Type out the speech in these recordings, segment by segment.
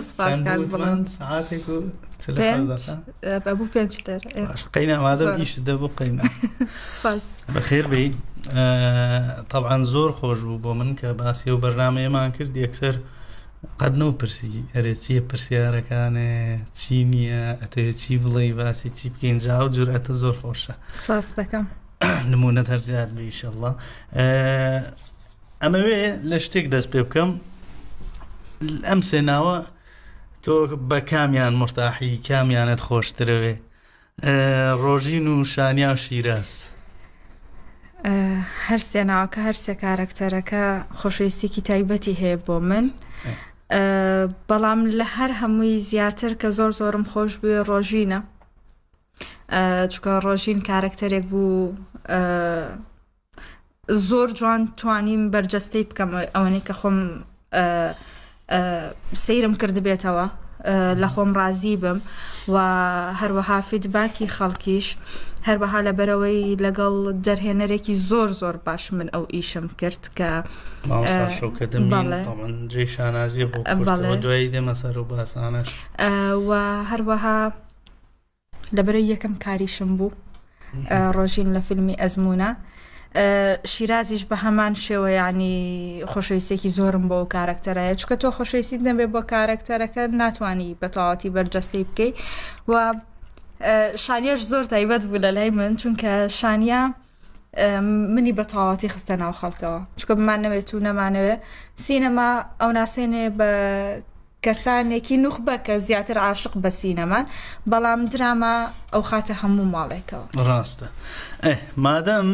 سپاس کاک بڵند ساعاتێک و بەبوو پێنج لێرە قەینا مادەم ئیش دەبوو قەینا سپاس بەخێر بی طبعا زۆر خۆش بوو بۆ من کە باسی و بەرنامەیەمان کرد یەکسەر قەت نەوپرسی هەرێ چییە پرسیارەکانێ چی نییە ئەتەوێت چی بڵێ باسی چی بکەین جا و جورئەتە زۆر خۆشە سپاس دەکەم نمونەت هەر زیاد بێ ئینشەڵڵا ئەمەوێ لە شتێک دەست پێ بکەم ئەم سێناوە تۆ بە کامیان مرتاحی کامیانت خۆشترەوێ ڕۆژین و شانیا و شیراز هەر سێناوەکە هەر سێ کارەکتەرەکە خۆشەویستێکی تایبەتی هەیە بۆ من بەڵام لە هەر هەمووی زیاتر کە زۆر زۆرم خۆش بووێ ڕۆژینە چکە ڕۆژین کارەکتەرێک بوو زۆر جوان توانیم بەرجەستەی بکەم ئەوەنەی کە خۆم سەیرم کرد بێتەوە لە خۆم ڕازی بم و هەروەها فیدباکی خەڵکیش هەروەها لەبەرەوەی لەگەڵ دەرهێنەرێکی زۆر زۆر باش من ئەو ئیشم کرد کە جێ شانازیە بۆ دوایی دێمە سەر و باسانە و هەروەها لەبەرەوەی یەکەم کاریشم بوو ڕۆژین لە فیلمی ئەزمونە شیرازیش بە هەمان شێوە یعنی خۆشەویستێکی زۆرم بۆ کارەکتەرەیە چکە تۆ خۆشەویستیت نەبێ بۆ کارەکتەرەکە ناتوانی بە تەواوەتی بەرجەستەی بکەی و شانیاش زۆر تایبەت بوو لە لای من چونکە شانیا منی بە تەواوەتی خستە ناو خەڵکەوە چکە بمانەوێت و نەمانەوێ سینەما ئەو ناسێنێ بە کەسانێکی نوخبە کە زیاتر عاشق بە سینەمان بەڵام دراما ئەو خاتە هەموو ماڵێکەوە ڕاستە مادەم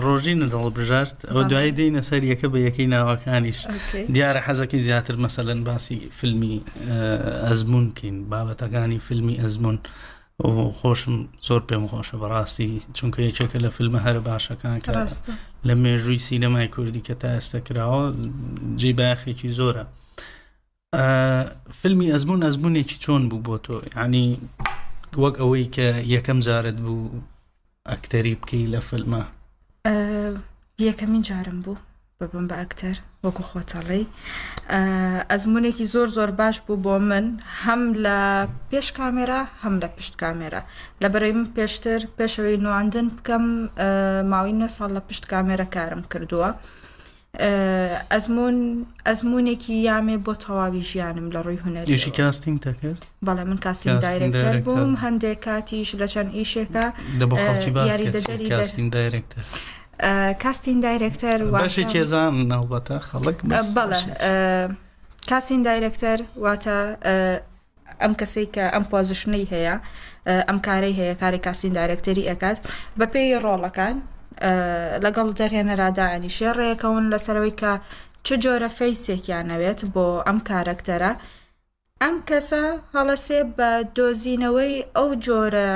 ڕۆژینە دڵبژارت ئەوە دوای دێنە سەر یەکە بە یەکەی ناوەکانیش دیارە حەزەکەی زیاتر مەسەلەن باسی فیلمی ئەزمون بکەین بابەتەکانی فیلمی ئەزمون و خۆشم زۆر پێم خۆشە بەڕاستی چونکە یەکێکە لە فیلمە هەرە باشەکان کە لە مێژووی سینەمای کوردی کە تا ئێستا کراوە جێباخێکی زۆرە فیلمی ئەزمون ئەزمونێکی چۆن بوو بۆ تۆ یعنی وەک ئەوەی کە یەکەم جارت بوو ئەکتەری بکەی لە فیلمە یەکەمین جارم بوو ببم بە ئەکتەر وەکو خۆتەڵی ئەزمونێکی زۆر زۆر باش بوو بۆ من هەم لە پێش کامێرا هەم لە پشت کامێرا لەبەرەوەی من پێشتر پێشەوەی نواندن بکەم ماوەی 9 ساڵ لە پشت کامێرا کارم کردووە ئەزمونێکی یامێ بۆ تەواوی ژیانم لە ڕووی هونەری ئیشی کاستینگ دەکرد بەڵێ من کاستینگ دایرێکتەر بووم هەندێک کاتیش لە چەند ئیشێکە کاستینگ دایرێکتەر کاستینگ دایرێکتەر باشی کێزان ناوبەتە خەڵک بەڵێ کاستینگ دایرێکتەر واتە ئەم کەسەی کە ئەم پۆزیشنەی هەیە ئەم کارەی هەیە کاری کاستینگ دایرێکتەری ئەکات بە پێی ڕۆڵەکان لەگەڵ دەرهێنەرادا ئەنیشێ ڕێیەکەون لەسەرەوەی کە چ جۆرە فەیسێکیانەوێت بۆ ئەم کارەکتەرە ئەم کەسە هەڵەسێ بە دۆزینەوەی ئەو جۆرە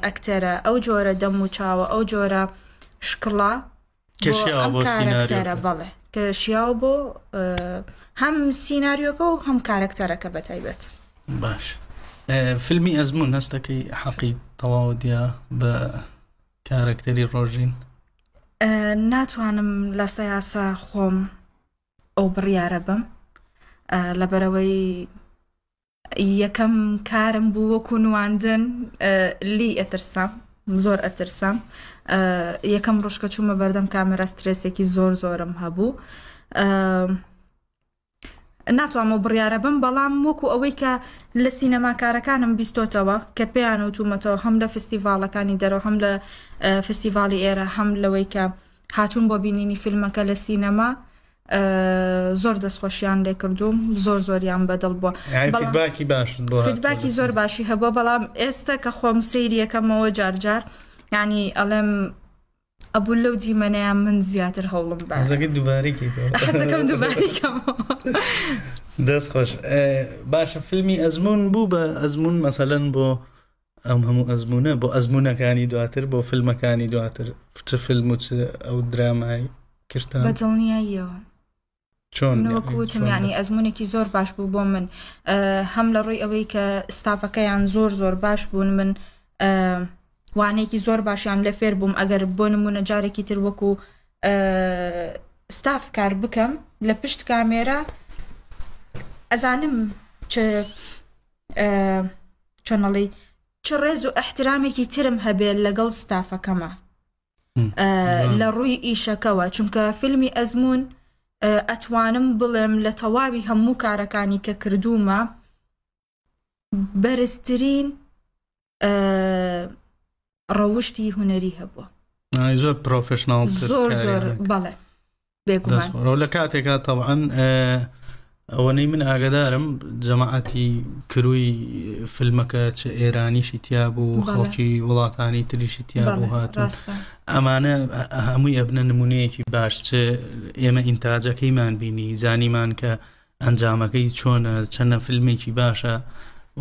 ئەکتەرە ئەو جۆرە دەم و چاوە ئەو جۆرە شکڵا ئەم کارەکتەرە بەڵێ کە شیاو بۆ هەم سیناریۆکە و هەم کارەکتەرەکە بەتایبەت باش فیلمی ئەزمون هەستەکەی حەقی تەواو دیە بە کارەکتەری ڕۆژین ناتوانم لە سەیاسە خۆم ئەو بڕیارە بم لەبەرەوەی یەکەم کارم بوو وەکو نواندن لی ئەترسام زۆر ئەترسام یەکەم ڕۆژکە چوومە بەردەم کامێرا سترێسێکی زۆر زۆرم هەبوو ناتوانم بڕیارە بم بەڵام وەکو ئەوەی کە لە سینەماکارەکانم بیستۆتەوە کە پێیان وتومەتەوە هەم لە فستیڤاڵەکانی دەرەوە هەم لە فستیڤاڵی ئێرە هەم لەوەی کە هاتوون بۆ بینینی فیلمەکە لە سینەما زۆر دەستخۆشیان لێ کردوم زۆر زۆریان بەدڵ بووە فیدباکی زۆر باشی هەبووە بەڵام ئێستا کە خۆم سەیریەکەمەوە جارجار یعنی ئەڵێم ئەبوو لەو دیمەنەیان من زیاتر هەوڵم بەزەکەی دووبارەکەم دووبارەکەمەوە دەست خۆش باشە فیلمی ئەزمون بوو بە ئەزمون مەسەلەن بۆ ئەم هەموو ئەزمونە بۆ ئەزمونەکانی دواتر بۆ فیلمەکانی دواتر چ فیلم و چ ئەو درامای کردان بەدڵنیاییەوە چۆن وەکوتم یعنی ئەزمونێکی زۆر باش بوو بۆ من هەم لە ڕووی ئەوەی کە ستافەکەیان زۆر زۆر باش بوون من وانەیەکی زۆر باشیان لە فێر بووم ئەگەر بۆ نمونە جارێکی تر وەکو ستاف کار بکەم لە پشت کامێرا ئەزانم چۆنەڵی چ ڕێز و احترامێکی ترم هەبێت لەگەڵ ستافەکەمە لە ڕووی ئیشەکەوە، چونکە فیلمی ئەزمون ئەتوانم بڵێم لە تەواوی هەموو کارەکانی کە کردومە بەرزترین ڕەوشتی هونەری هەبووە، زۆر پرۆفشناڵ، زۆر بەڵێ بێگومان. لە کاتێکا تەبعاً ئەوەنەی من ئاگدارم جەماعەتی کروی فیلمەکە چ ئێرانیشی تیا بوو، خەڵکی وڵاتانی تریشی تیا بوو هاتوو، ئەمانە هەمووی ئەبنە نمونەیەکی باش چ ئێمە ئینتاجەکەیمان بینی، زانیمان کە ئەنجامەکەی چۆنە، چەندە فیلمێکی باشە،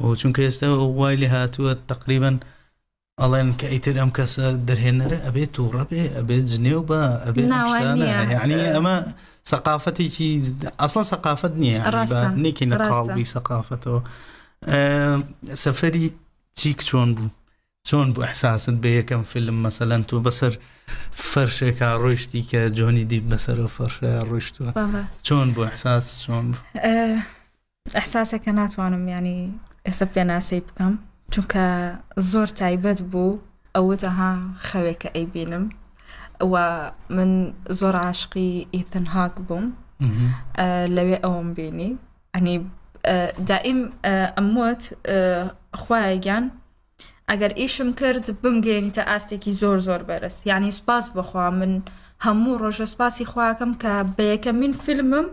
و چونکە ئێستا وای لێ هاتووە تقریباً ئەڵێن کە ئیتر ئەم کەسە دەرهێنەرە ئەبێت تووڕە بێ، ئەبێت جنێو بە، ئەبێت شتانە، یعنی ئەمە سەقافەتێکی ئەسڵا سەقافەت نییە، نێکی نەقاڵبی سەقافەتەوە. سەفەری چیک چۆن بوو؟ چۆن بوو ئەحساست بە یەکەم فیلم مەسەلەن تۆ بەسەر فەرشێکا ڕۆیشتی کە جۆنی دیپ بەسەرەوە فەرشە ڕۆیشتووە، چۆن بوو ئەحساس؟ چۆن بوو ئەحساسێکە ناتوانم ینی ئێستا پێناسەی بکەم، چونکە زۆر تایبەت بوو ئەوتەها خەوێکە ئەیبینم، و من زۆر عاشقی ئیتن هاک بووم لەوێ ئەوم بینی، ئەنی دائیم ئەموت خوایگیان ئەگەر ئیشم کرد بمگەێنیتە ئاستێکی زۆر زۆر بەرز، یعنی سپاس بخوا، من هەموو ڕۆژە سپاسی خواکەم کە بە یەکەمین فیلمم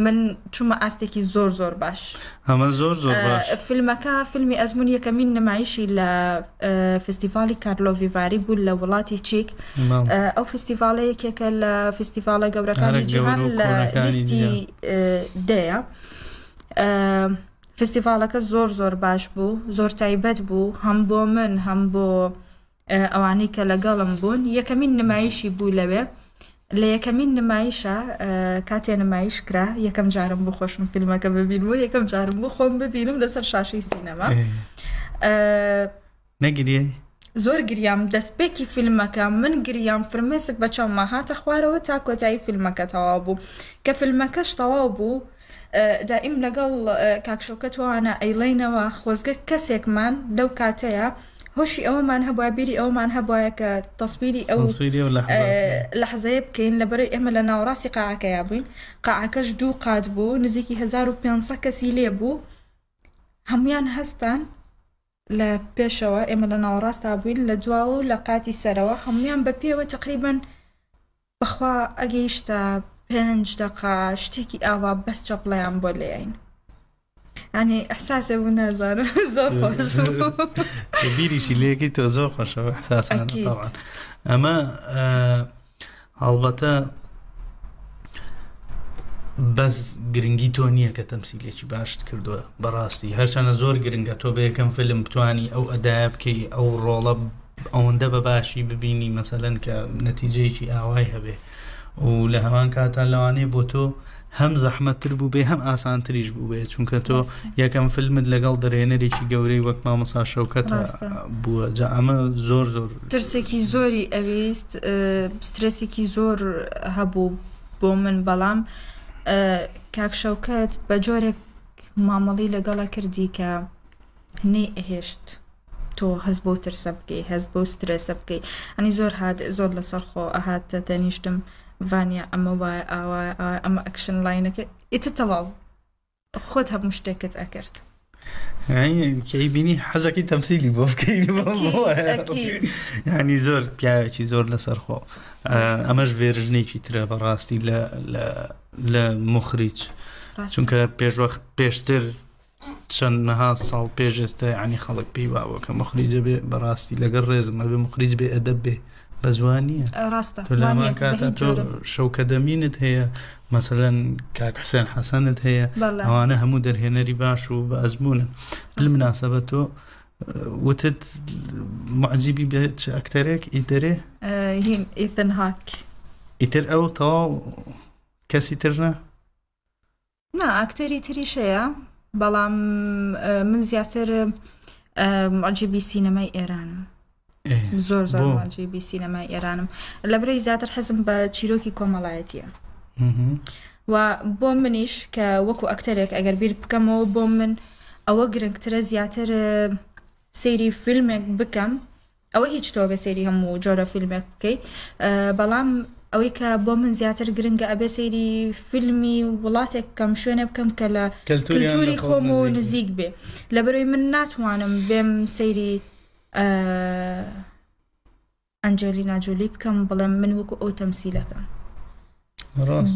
من چوومە ئاستێکی زۆر زۆر باش. ئەمە زۆر زۆر باش. فیلمەکە فیلمی ئەزمون یەکەمین نمایشی لە فستیڤالی کارلۆڤیڤاری بوو لە وڵاتی چیک. ئەو فستیڤالە یەکێکە لە فستیڤالە گەورەکانی جیهان لە لیستی دەیە. فستیڤالەکە زۆر زۆر باش بوو، زۆر تایبەت بوو، هەم بۆ من هەم بۆ ئەوانەی کە لەگەڵم بوون. یەکەمین نمایشی بوو لەوێ، لە یەکەمین نمایشە کاتێ نمایش کرا یەکەم جارم بۆ خۆشم فیلمەکە ببینم و یەکەم جارم بۆ خۆم ببینم لەسەر شاشەی سینەما. نەگریە؟ زۆر گریام، دەستپێکی فیلمەکە من گریام، فرمێسک بە چاومە هاتە خوارەوە تا کۆتایی فیلمەکە تەواو بوو. کە فیلمەکەش تەواو بوو دائیم لەگەڵ کاکشەوکەتوانە ئەیڵێنەوە خۆزگە کەسێکمان لەو کاتەیە هۆشی ئەوەمان هەبووە، بیری ئەومان هەبووە کە تەسبیری ئەو لەحزەیە بکەین، لەبەرەوەی ئێمە لە ناوەڕاستی قاعەکەیا بووین. قاعەکەش 2 قات بوو، نزیکی 1500 کەسی لێ بوو، هەمویان هەستان لە پێشەوە، ئێمە لە ناوەڕاستا بووین، لە دواوە و لە قاتی سەرەوە هەمویان بە پێوە تقریبەن بەخوا ئەگەیشتە 5 دقا شتێکی ئاوا بەس چەپڵەیان بۆ لێین. ینی ئەحساسێ بوو نازانم زۆر خۆش بیریشی لێکی تۆ زۆر خۆشەوە ئەحساسانە. طبعاً ئەمە هەڵبەتە بەس گرنگی تۆ نییە کە تەمسیلێکی باشت کردووە، بەڕاستی هەرچەنە زۆر گرنگە تۆ بە یەکەم فیلم بتوانی ئەو ئەدایە بکەی، ئەو ڕۆڵە ئەوەندە بە باشی ببینی مەسەلەن کە نەتیجەیەکی ئاوای هەبێ، و لە هەمان کاتان لەوانەیە بۆ تۆ هەم زەحمەتتر بوو بێ هەم ئاسانتریش بوو بێ، چونکە تۆ یەکەم فیلمت لەگەڵ دەرێنەرێکی گەورەی وەک مامەسا شەوکەت بووە. جا ئەمە زۆر زۆر ترسێکی زۆری ئەویست، سترێسێکی زۆر هەبوو بۆ من، بەڵام کاک شەوکەت بە جۆرێک مامەڵی لەگەڵە کردی کە هەنێ ئەهێشت تۆ هەست بۆ ترسە بکەی، هەست بۆ سترێسە بکەی. ئەنی زۆر هات زۆر لەسەر خۆ ئەهاتە تەنیشتم ڤانیا ئەمە وایە ئاوایە ئەمە ئەکشن لاینەکە ئیتر تەواو خۆت هەموو شتێکت ئەکرد. کەی بینی حەزەکەی تەمسیلی بۆ بکەین، ینی زۆر پیاوێکی زۆر لەسەر خۆ. ئەمەش ڤێرژنێکی ترە بەڕاستی لە مخریج، چونکە پێشوەخت پێشتر چەندەها ساڵ پێش ئێستا ینی خەڵک پێی واوە کە مخریجە بێ، بەڕاستی لەگەڵ ڕێزم ئەبێ مخریج بێ ئەدەب بێ، بە زوان نییە. ڕاستە تۆ لەمان کاتە تۆ شەوکەدەمینت هەیە، مەسەلەن کاک حسێن حەسەنت هەیە، ئەوانە هەموو دەرهێنەری باش و بە ئەزمونن. بالمناسبە تۆ وتت معجبی بێت ئەکتەرێک ئیترێ هین ئیتن هاک، ئیتر ئەو تەواو کەسی ترنە؟ نا ئەکتەری تریشەیە، بەڵام من زیاتر معجبی سینەمای ئێرانم، زۆر زۆر معجبی سینەمای ئێرانم، لەبەرەوەی زیاتر حەزم بە چیرۆکی کۆمەڵایەتیە. و بۆ منیش کە وەکو ئەکتەرێک ئەگەر بیر بکەمەوە بۆ من ئەوە گرنگترە زیاتر سەیری فیلمێک بکەم ئەوە هیچ تۆ بە سەیری هەموو جۆرە فیلمێک بکەیت بەڵام ئەوەی کە بۆ من زیاتر گرنگە ئەبێ سەیری فیلمی وڵاتێک کەم شوێنە بکەم کە لە کلتوری خۆم و نزیک بێ لەبەرەوەی من ناتوانم بێم سەیری ئەنجەلینا جۆلی بکەم بڵێم من وەکو ئەو تەمسیلەکەم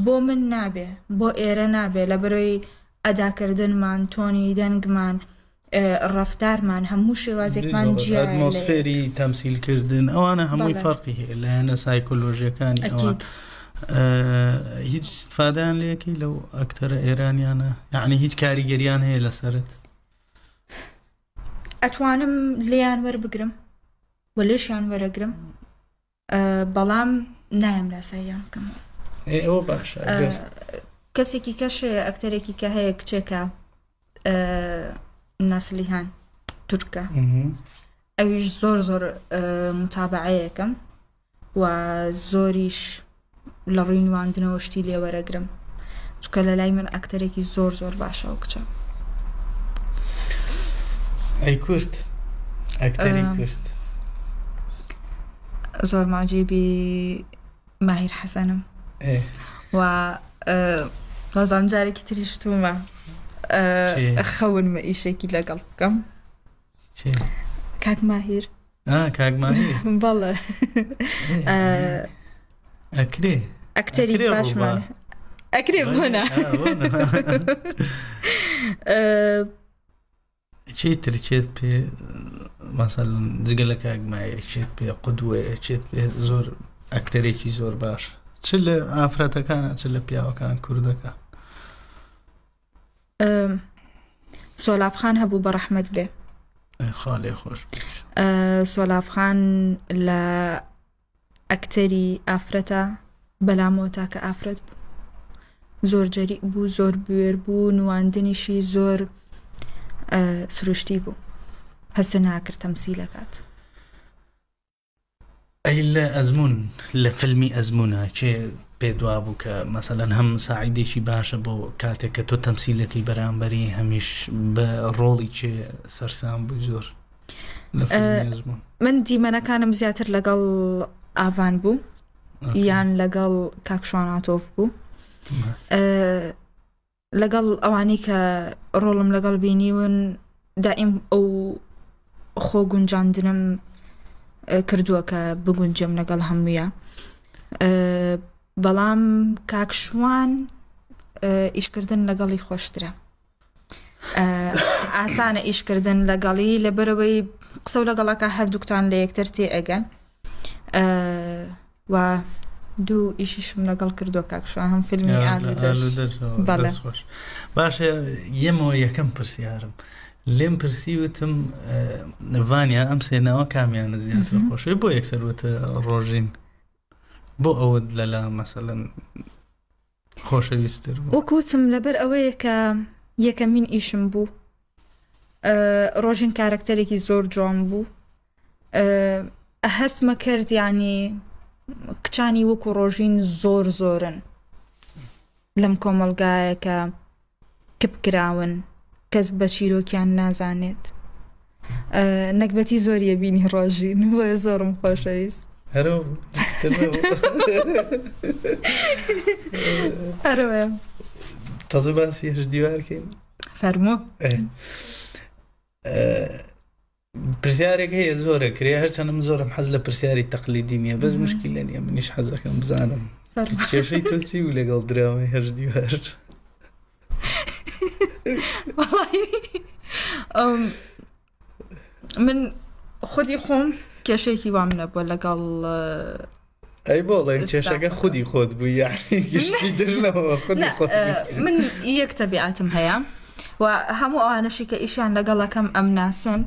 بۆ من نابێ بۆ ئێرە نابێ لەبەرەوەی ئەداکردنمان تۆنی دەنگمان ڕەفتارمان هەموو شێوازێکمان جیا ئەتمۆسفێری تەمسیلکردن ئەوانە هەمووی فەرقی هەیە لایەنە سایکۆلۆژیەکانی ئەوان هیچ استفادەیان لێکی لەو ئەکتەرە ئێرانیانە یعنی هیچ کاریگەریان هەیە لەسەرت ئەتوانم لێیان وەربگرم و لێشیان وەرەگرم بەڵام نایم لاساییان بکەمەوە ئەوە باشە کەسێکی کەشێ ئەکتەرێکی کە هەیە کچێکە ناسلیهان تورکە ئەویش زۆر متابعەیەکەم و زۆریش لە ڕووی نواندنەوە شتی لێ وەرەگرم چکە لە لای من ئەکتەرێکی زۆر باشە و کچە ئەی کورد ئەکتەری کورد زۆر ماجێبی ماهیر حەسەنم و ڕۆزام جارێکی تریش تومە خەونمە ئیشێکی لەگەڵ بکەم کاک ماهیر کاک ماهیر بەڵێ ئەکرێ ئەکتەری باشمانە ئەکرێ بۆنە چیتر چێت پێ مەسەڵەن جگە لە کاک ماهیر چێت پێ قودوەیە چێت پێ زۆر ئەکتەرێکی زۆر باش چ لە ئافرەتەکانە چ لە پیاوەکان کوردەکە سۆلافخان هەبوو بە ڕەحمەت بێ خاڵێ خۆش سۆلافخان لە ئەکتەری ئافرەتە بەلامەوە تاکە ئافرەت بوو زۆر جەریء بوو زۆر بوێر بوو نواندنیشی زۆر سروشتی بوو هەستە ناکرد تەمسیلەکات ئەی لە ئەزمون لە فیلمی ئەزمونە چێ پێدوا بوو کە مەسەلەن هەم ساعیدێکی باشە بۆ کاتێک کە تۆ تەمسیلەکەی بەرامبەری هەمیش بە ڕۆڵی چێ سەرسام بوو زۆر لە فیلمی ئەزمون من دیمەنەکانم زیاتر لەگەڵ ئاڤان بوو یان لەگەڵ کاکشواناتۆف بوو لەگەڵ ئەوانەی کە ڕۆڵم لەگەڵ بینیون دائیم ئەو خۆ گونجاندنم کردووە کە بگونجم لەگەڵ هەموویە بەڵام کاکشوان ئیشکردن لەگەڵی خۆشترە ئاسانە ئیشکردن لەگەڵی لەبەرەوەی قسە و لەگەڵەکە هەردووکتان لە یەکتر تێ ئەگەن و دوو ئیشیشم لەگەڵ کردووە کاکشوان هەم فیلمی ئالودەر باشە یەمەوە یەکەم پرسیارم لێم پرسی وتم ڤانیا ئەم سێناوە کامیانە زیاتر خۆشەوی بۆ یەکسەر وتە ڕۆژین بۆ ئەوت لەلا مەسەڵەن خۆشەویستتر وەکوتم لەبەر ئەوەیە کە یەکەمین ئیشم بوو ڕۆژین کارکتەرێکی زۆر جوان بوو هەستمە کرد یعنی کچانی وەکو ڕۆژین زۆرن لەم کۆمەلگایە کە کپکراون کەس بە چیرۆکیان نازانێت نەکبەتی زۆریە بینی ڕۆژین بۆیە زۆرم خۆشەویست هەروە تازە باسی هەش دیوارکەین فەرموو پرسیارێک هەیە زۆرە کرێ هەرچەندم زۆرم حەز لە پرسیاری تەقلیدی نییە بەس مشکلە نییە منیش حەزەکەم بزانم کێشەی تۆ چی و لەگەڵ دراوەی هەش دیوار من خودی خۆم کێشەیەکی وام نەبووە لەگەڵ ئەی بۆڵێن کێشەکە خودی خۆت بوو یعنی گشتی درنەوە خودی خۆت من یەک تەبیعەتم هەیە و هەموو ئەوانەشی کە ئیشیان لەگەڵەکەم ئەم ناسن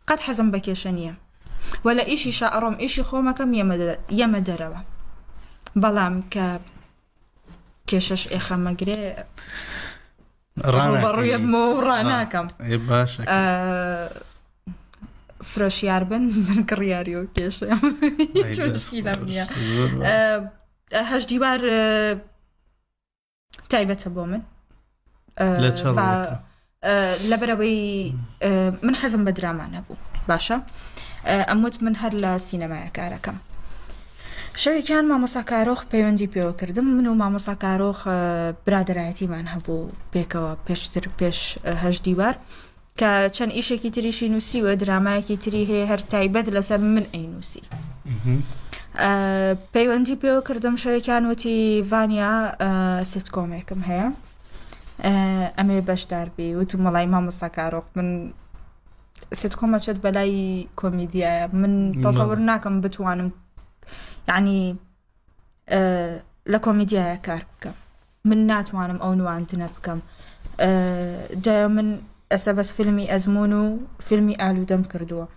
قەت حەزم بە کێشە نییە و لە ئیشی شائڕۆم ئیشی خۆمەکەم یەمە دەرەوە بەڵام کە کێشەش ئێخەمەگرێ ڕووبەڕوویە بمەوە ڕاناکەم فرۆشیار بن من کڕیاری و کێشە هیچ مشکیلەم نییە هەش دیوار تایبەتە بۆ من لەبەرەوەی من حەزم بە دراما نەبوو باشە ئەموت من هەر لە سینەمایە کارەکەم شەوێکیان مامۆستا کارۆخ پەیوەندی پێوە کردم من و مامۆستا کارۆخ برادەرایەتیمان هەبوو پێکەوە پێشتر پێش هەژ دیوار کە چەند ئیشێکی تریشی نووسیوە درامایەکی تری هەیە هەر تایبەت لەسەر من ئەینووسی پەیوەندی پێوە کردم شەوێکیان وتی ڤانیا سێتکۆمێکم هەیە ئەمێ بەشدار بێ وتم وەڵای مامۆستا کارۆخ من سێتکۆمە چێت بەلای کۆمیدیایە من تەسەوور ناکەم بتوانم یعنی لە کۆمیدیایە کار بکەم من ناتوانم ئەو نواندنە بکەم جا من ئەسە بەس فیلمی ئەزمون و فیلمی ئالوودەم کردووە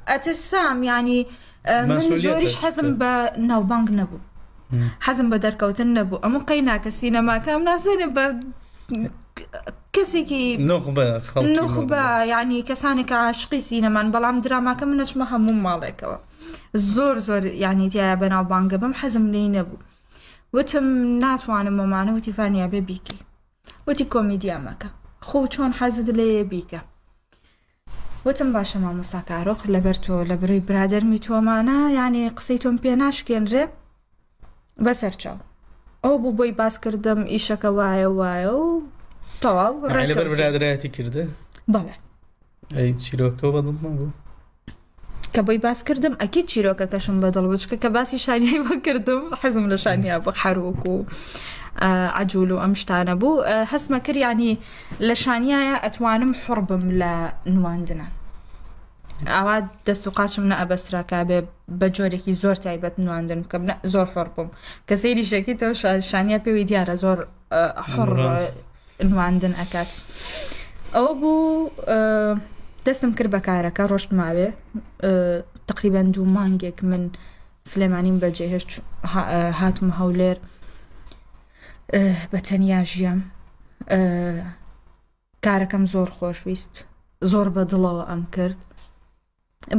ئەترسام یعنی من زۆریش حەزم بە ناوبانگ نەبوو حەزم بە دەرکەوتن نەبوو ئەمە قەی ناکە سینەماکەم ناسێنێ بە کەسێکی نوخبە یعنی کەسانێک عاشقی سینەمان بەڵام دراماکە منەچمە هەموو ماڵێکەوە زۆر یعنی تایە بە ناوبانگە بم حەزم لێی نەبوو وتم ناتوانم مەمانە وتی ڤانیا بێ بیکەی وتی کۆمیدیا مەکە خۆ چۆن حەزت لێیە بیکە وتم باشە مامۆستا کارۆخ لەبەر تۆ لە بڕی برادەرمی تۆمانە یعنی قسەی تۆم پێ ناشکێنرێ بەسەر چاو ئەو بوو بۆی باسکردم ئیشەکە وایە و تەواو لەبەر برادەرایەتی کردە بەڵێ ئەی چیرۆکە بەدڵ نەبوو کە بۆی باس کردم ئەکید چیرۆکەکەشم بەدڵ بچکە کە باسی شانیایی بۆ کردم حەزم لە شانیا بە حەروک و عجول و ئەم شتانە بوو هەستمە کرد ینی لە شانیایە ئەتوانم حڕ بم لە نواندنە ئاوا دەست و قاچم نە ئەبەستراکە بێ بە جۆرێکی زۆر تایبەت نواندن بکەم زۆر حڕ بم کە سەیری شەکەیتەوە شانیا پێوی دیارە زۆر حڕ نواندن ئەکات ئەوە بوو دەستم کرد بە کارەکە ڕۆشت ماوێ تقریبەن 2 مانگێک من سلێمانیم بەجێهێشت هاتم هەولێر بە تەنیا ژیام کارەکەم زۆر خۆشویست زۆر بەدڵەوە ئەم کرد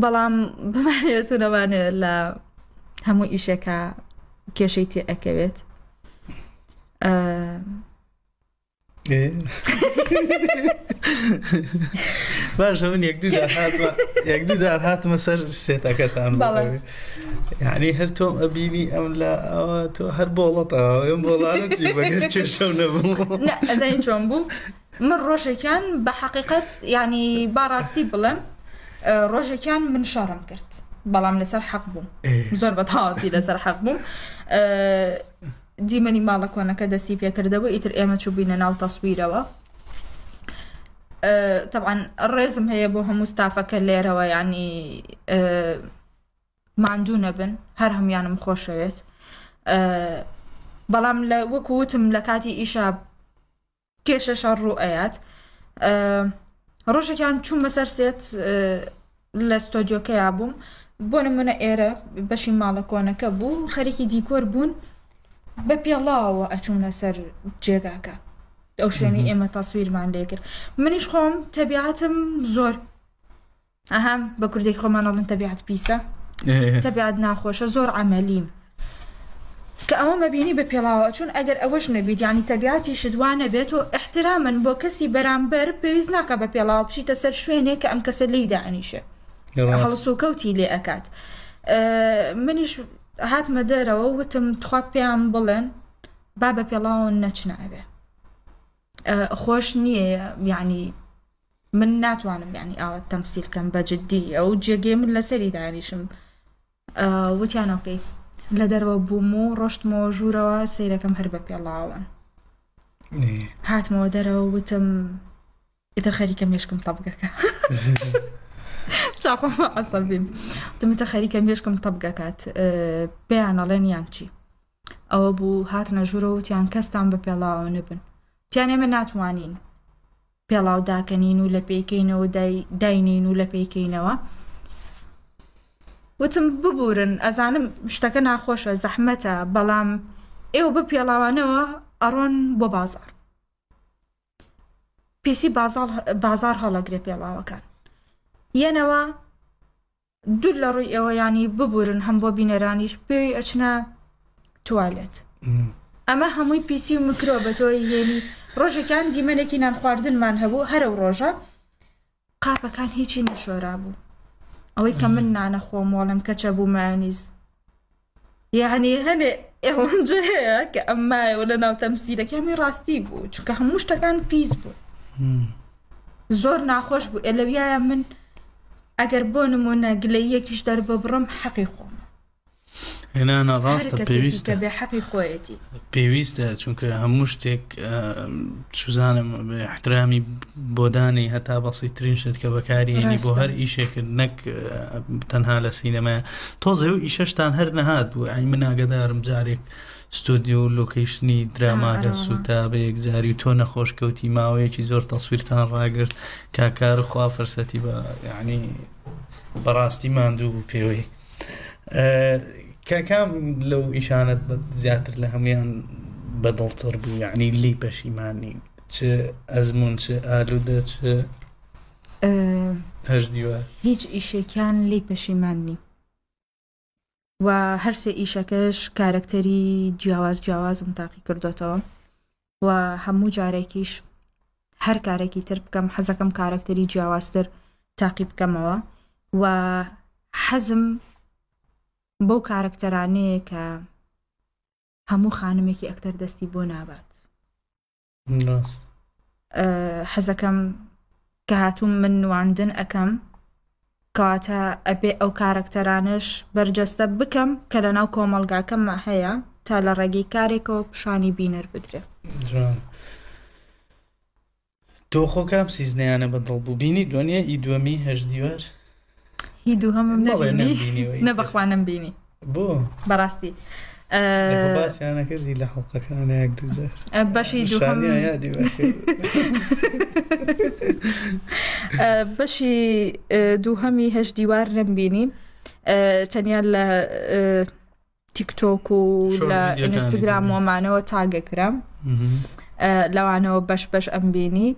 بەڵام بمانێت و نەوانێت لە هەموو ئیشێکە کێشەی تێ ئەکەوێت باشە من یەک دوو جار هاتمە سەر سێتەکەتان یعنی هەر تۆم ئەبینی ئەم لە تۆ هەر بۆڵەتەوە ئەم بۆڵانە چی بەگەر کێشە نەبوو ئەزای چۆن بوو من ڕۆژێکیان بە حەقیقەت ینی باڕاستی بڵێم ڕۆژێکیان من شەڕم کرد بەڵام لەسەر حەق بووم زۆر بەتەواوی لەسەر حەق بووم دیمەنی ماڵە کۆنەکە دەستی پێکردەوە ئیتر ئێمە چوو بینە ناو تەسویرەوە طبعا ڕێزم هەیە بۆ هەموو ستافەکە لێرەوە ینی ماندوو نەبن هەر هەمویانم خۆشەوێت بەڵام لە وەکووتم لە کاتی ئیشە کێشەشە ڕوو ئەیات ڕۆژێکیان چوون بەسەر سێت لە ستۆدیۆکەیا بووم بۆ نمونە ئێرە بەشی ماڵە کۆنەکە بوو خەریکی دیکۆر بوون بە پێڵاوە ئەچوونە سەر جێگاکە ئەو شوێنی ئێمە تاسویرمان لێ کرد منیش خۆم تەبیعەتم زۆر ئەهەم بە کوردێکی خۆمانەڵن تەبیعەت پیسە تەبیعەت ناخۆشە زۆر عەمەلیم کە ئەوە مەبینی بە پێڵاوە چون ئەگەر ئەوەش نەبیت ینی تەبیعەتی شدوانە بێت و احترامن بۆ کەسی بەرامبەر پێویست ناکە بە پێڵاوە بچیتە سەر شوێنێک کە ئەم کەسە لێی دائنیشە هەڵس و کەوتی لێ ئەکات منیش هاتمە دەرەوە وتم تخوا پێیان بڵێن با بە پێڵاوە نەچناوێ خۆش نییە یعنی من ناتوانم یعنی ئاوە تەمسیلکەم بە جددی ئەو جێگێ من لەسەری دانیشم وتیانەکەی لە دەرەوە بووم و ڕۆشتمەوە ژوورەوە سەیرەکەم هەر بە پێڵاوە هاتمەوە دەرەوە وتم ئیتر خەریکە مێشکم تەبگەکە چاخۆمە عەسەبیم وتم ئیتر خەریکە مێشکم تەبگەکات پێیانەڵێن یان چی ئەوە بوو هاتنە ژوورەوە وتیان کەستان بە پێڵاوە نەبن وتیان ئێمە ناتوانین پێڵاو داکەنین و لە پێیکەینەوە داینین و لە پێیکەینەوە وتم ببورن ئەزانم شتەکە ناخۆشە زەحمەتە بەڵام ئێوە بە پێڵاوانەوە ئەڕۆن بۆ بازار پیسی بازار هەڵەگرێ پێڵاوەکان یەنەوە دوو لە ڕووی ئێوە ینی ببورن هەم بۆ بینەرانیش پێوی ئەچنە توالێت ئەمە هەمووی پیسی و میکرۆبەتەوەی هێنی ڕۆژێکیان دیمەنێکی نان خواردنمان هەبوو هەرە ڕۆژە قاپەکان هیچی نەشۆرا بوو ئەوەی کە من نانەخۆم وەڵم کەچە بوو مایۆنیز یعنی هەنێ ئێڵەنجە هەیە کە ئەممایەوە لە ناو تەمسیلەکەمی ڕاستی بوو چونکە هەموو شتەکان پیس بوو زۆر ناخۆش بوو ئێلەویایە من ئەگەر بۆ نمونە گلەیەکیش دەربە بڕم حەقی خۆم هێنانە ڕاستە پێویستە بێ حەقی خۆیەتی پێویستە چونکە هەموو شتێک سوزانم احترامی بۆدانی هەتا بەسیترین شت کە بەکاری هێنی بۆ هەر ئیشێکرد نەک تەنها لە سینەمە تۆزە و ئیشەشتان هەر نەهات بوو ئای من ئاگدارم جارێک ستۆدیۆ و لۆکیشنی دراما لە سوتا بە یەکجاری و تۆ نەخۆش کەوتی ماوەیەکی زۆر تەسویرتان ڕاگرت کاکار خوا فەرسەتی بە یعنی بەڕاستی ماندوو بوو پێوەی کاکام لەو ئیشانت بە زیاتر لە هەمویان بەدڵتر بوو یعنی لی پەشیمانی چ ئەزمون چ ئالوودە چ هەژدیوە هیچ ئیشێکیان لی پەشیماننی و هەرسێ ئیشەکەش کارکتەری جیاوازم تاقی کردوتەوە و هەموو جارێکیش هەر کارێکی تر بکەم حەزەکەم کارکتەری جیاوازتر تاقی بکەمەوە و حەزم بەو کارکتەرانەیە کە هەموو خانمێکی ئەکتەر دەستی بۆ نابات حەزەکەم کە هاتووم من نواندن ئەەکەم کەواتە ئەبێ ئەو کارکتەرانش بەرجەستە بکەم کە لە ناو کۆمەڵگاکەممە هەیە تا لە ڕێگەی کارێکەوە پیشانی بینەر بدرێ تۆ خۆ کام سیزنیانە بەدڵ بوو بینی دوێنێ ئی دووەمی هەژدیوار هی دوو هەمم نەبەخوانم بینی بۆ بەڕاستی باسییانەکردی لە حڵقەکانە یەک دوزار بەشی بەشی دووهەمی هەژدیوار نەمبینی تەنیا لە تیکتۆک و لە ئینستاگرام ومانەوە تاگەکرام لەوانەوە بەش ئەم بینی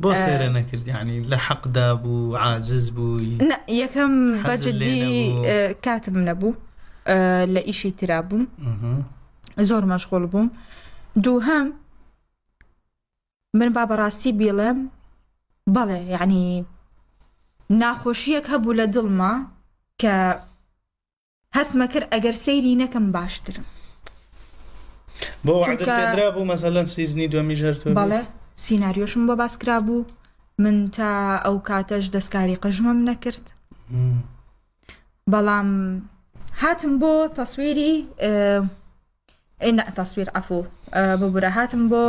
بۆ سێرە نەکرد ینی لە حەقدا بوو عاجز بووی یەکەم بەجددی کاتم نەبوو لە ئیشی ترا بووم زۆر مەشغوڵ بووم دووهەم من با بەڕاستی بیڵێم بەڵێ یعنی ناخۆشیەک هەبوو لە دڵما کە هەستمە کرد ئەگەر سەیری نەکەم باشترم بۆ وعدت پێدرا بوو مەسەلەن سیزنی دووەمی ژەرتۆ بەڵێ سیناریۆشم بۆ باسکرا بوو من تا ئەو کاتەش دەستکاری قژمەم نەکرد بەڵام هاتم بۆ تەسویری تەسویر عەفو ببورە هاتم بۆ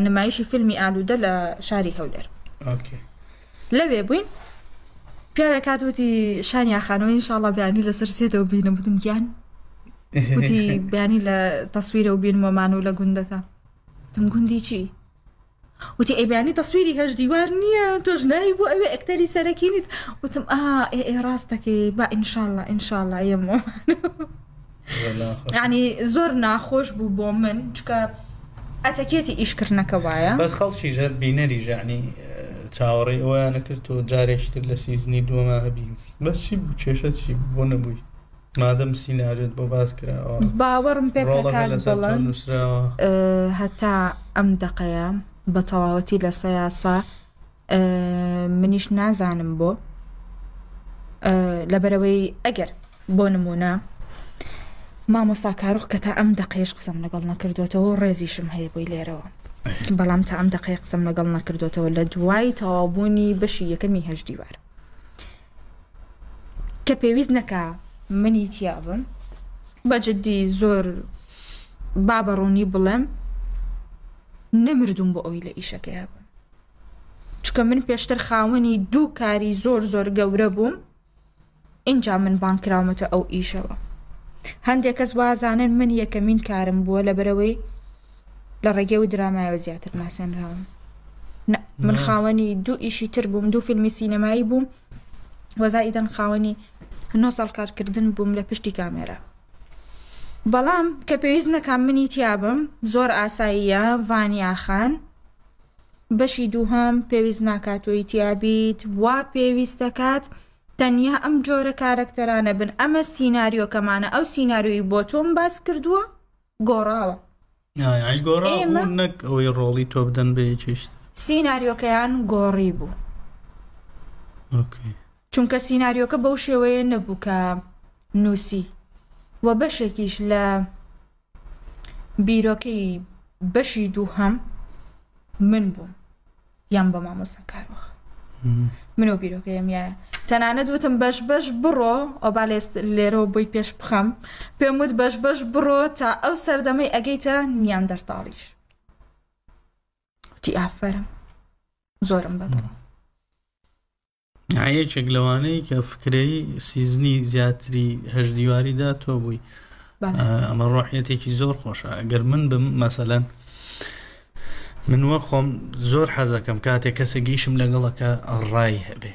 نمایشی فیلمی ئالوودە لە شاری هەولێر لەوێ بووین پیاوێک هاتووتی شانیا خانەوە ئینشاڵڵا بەیانی لەسەر سێتەوە بینم وتم گیان وتی بەیانی لە تەسویرە و بینمەمان و لە گوندەکە وتم گوندی چی؟ وتی ئەی بەیانی تەسویری هەژدیوار نییە تۆش ناوی بۆ ئەوێ ئەکتەری سەرەکینیت وتم ئێ ڕاستەکەی با ئینشاڵڵا ئێمە یعنی زۆر ناخۆش بوو بۆ من چکە ئەتەکێتی ئیشکردنەکە وایە بەس خەڵکی ژەر بینەری ژانی چاوەڕێی ئەویان نەکرد تۆ جارێکتر لە سیزنی دووەمە هەبی بەس چی بوو کێشە چی بۆ نەبووی مادەم سیناریۆت بۆ باس کراوە باوەڕم پێ بڵند هەتا ئەم دەقەیە بە تەواوەتی لە سەیاسە منیش نازانم بۆ لەبەرەوەی ئەگەر بۆ نمونە مامۆستا کارۆخ کە تا ئەم دەقەیەش قسەم لەگەڵ نەکردوێتەوە ڕێزیشم هەیە بۆی لێرەوە بەڵام تا ئەم دەقەیە قسەم لەگەڵ نەکردوێتەوە لە دوای تەواوبوونی بەشی یەکەمی هەژدیوار کە پێویست نەکا منی تیابم بەجددی زۆر بابەڕوونی بڵێم نەمردوم بۆ ئەوی لە ئیشەکەی هەبم چکە من پێشتر خاوەنی دوو کاری زۆر گەورە بووم اینجا من بانکراومەتە ئەو ئیشەوە هەندێک کەس وازانن من یەکەمین کارم بووە لەبەرەوەی لە ڕێگەی و درامایەوە زیاتر ناسێنراوم من خاوەنی دوو ئیشی تر بووم دوو فیلمی سینەمایی بووم وەزائیدەن خاوەنی 9 ساڵ کارکردن بووم لە پشتی کامێرە بەڵام کە پێویست نەکام منی تیابم زۆر ئاساییە ڤانیاخان بەشی دووهەم پێویست ناکاتۆی تیابیت وا پێویستەکات تەنیا ئەم جۆرە کارکتەرانە بن ئەمە سیناریۆکەمانە ئەو سیناریۆی بۆ تۆم باس کردووە گۆڕاوە يعني گۆڕا نەک ئەوەی ڕۆڵی تۆ بدەن بە یەکێشت سیناریۆکەیان گۆڕی بوو چونکە سیناریۆکە بەو شێوەیە نەبوو کە نووسی و بەشێکیش لە بیرۆکەی بەشی دووهەم من بووم یان بە مامۆستا کارۆخ منەوە بیرۆکەیم یایە تەنانەت وتم بەش بەش بڕۆ ئەو با لێرەوە بۆی پێش بخەم پێم وت بەش بەش بڕۆ تا ئەو سەردەمەی ئەگەیتە نیاندەرتاڵیش وتی ئافەرم زۆرم بەدڵ یەکێک لەوانەی کە فکرەی سیزنی زیاتری هەژدیواریدا تۆ بووی ئەمە ڕۆحیەتێکی زۆر خۆشە ئەگەر من بم مەسەلەن من وە خۆم زۆر حەزەکەم کاتێک کەسە گەیشم لەگەڵەکە ڕای هەبێ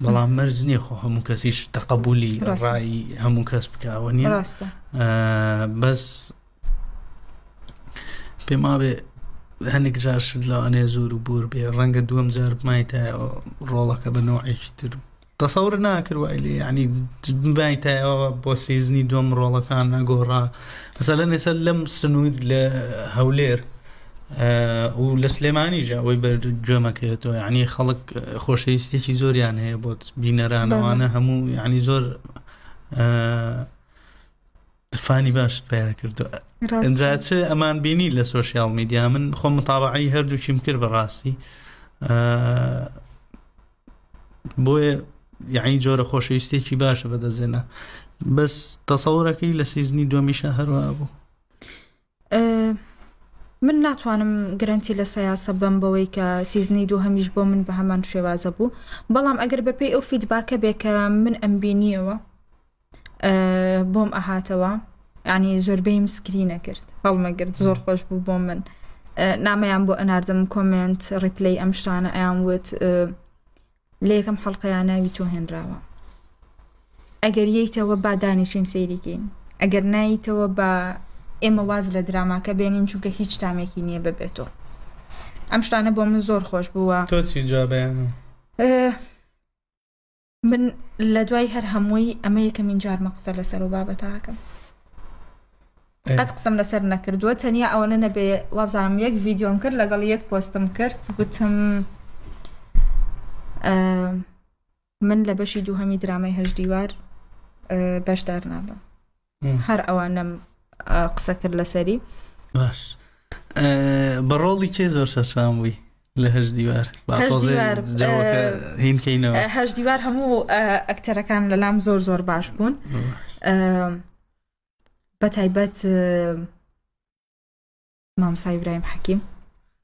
بەڵام مەرج نییە خۆ هەموو کەسیش تەقەبولی ڕایی هەموو کەس بکەوە نیە بەس پێما بێ هەنێک جار شت لەوانێ زۆر و بور بێ ڕەنگە دووەم جار بمایتایەوە ڕۆڵەکە بە نوعێکی تر تەسەور ناکردوای لێ یعنی بمایتایەوە بۆ سیزنی دووەم ڕۆڵەکان نەگۆڕا مەسەلەن ئێستا لەم سنوور لە هەولێر و لە سلێمانیژە ئەوەی بەرگوێمەکەوێتەوە یعنی خەڵک خۆشەویستێکی زۆریان هەیە بۆ بینەرانەوانە هەموو یعنی زۆر فانی باشت پیا کردو ئەجا چ ئەمان بینی لە سۆشیال میدیا من خۆم متابعی هەردووکیم کرد بەڕاستی بۆیە یعنی جۆرە خۆشەویستێکی باشە بەدەزێنە بەس تەسەورەکەی لە سیزنی دووەمیشە هەروە بوو من ناتوانم گرنتی لە سەیاسە بم بەوەی کە سیزنی دووهەمیش بۆ من بە هەمان شێوازە بوو بەڵام ئەگەر بەپێی ئەو فیدباکە بێ کە من ئەمبینیەوە بۆم ئەهاتەوە ینی زۆربەی مسکری نەکرد هەڵمەگرت زۆر خۆش بوو بۆ من نامەیان بۆ ئەناردم کۆمنت ڕیپلەی ئەم شتانە ئەیان وت لە یەکەم حەڵقەیان ناوی تۆ هێنراوە ئەگەر یەیتەوە با دانیشین سەیریکەین ئەگەر نایتەوە بە ئێمە واز لە دراماکە بێنین چونکە هیچ تامێکی نییە ببێتەوە ئەم شتانە بۆ من زۆر خۆش بووە تۆ چی جوابیانە من لە دوای هەر هەمووی ئەمە یەکەمین جارمە قسە لەسەر و بابەتاکەم قەت قسەم لەسەر نەکردووە تەنیا ئەوەنە نەبێ وابزانم یەک ڤیدیۆم کرد لەگەڵ یەک پۆستم کرد وتم من لە بەشی دووهەمی درامای هەژدیوار بەشدار نابم هەر ئەوانم قسە کرد لەسەری باش بە ڕۆڵی کێ زۆر سەرچام بووی لە هەژدیوار هینکەینەوە هەژدیوار هەموو ئەکتەرەکان لەلام زۆر زۆر باش بوون بە تایبەت مامۆستا ئیبراهیم حەکیم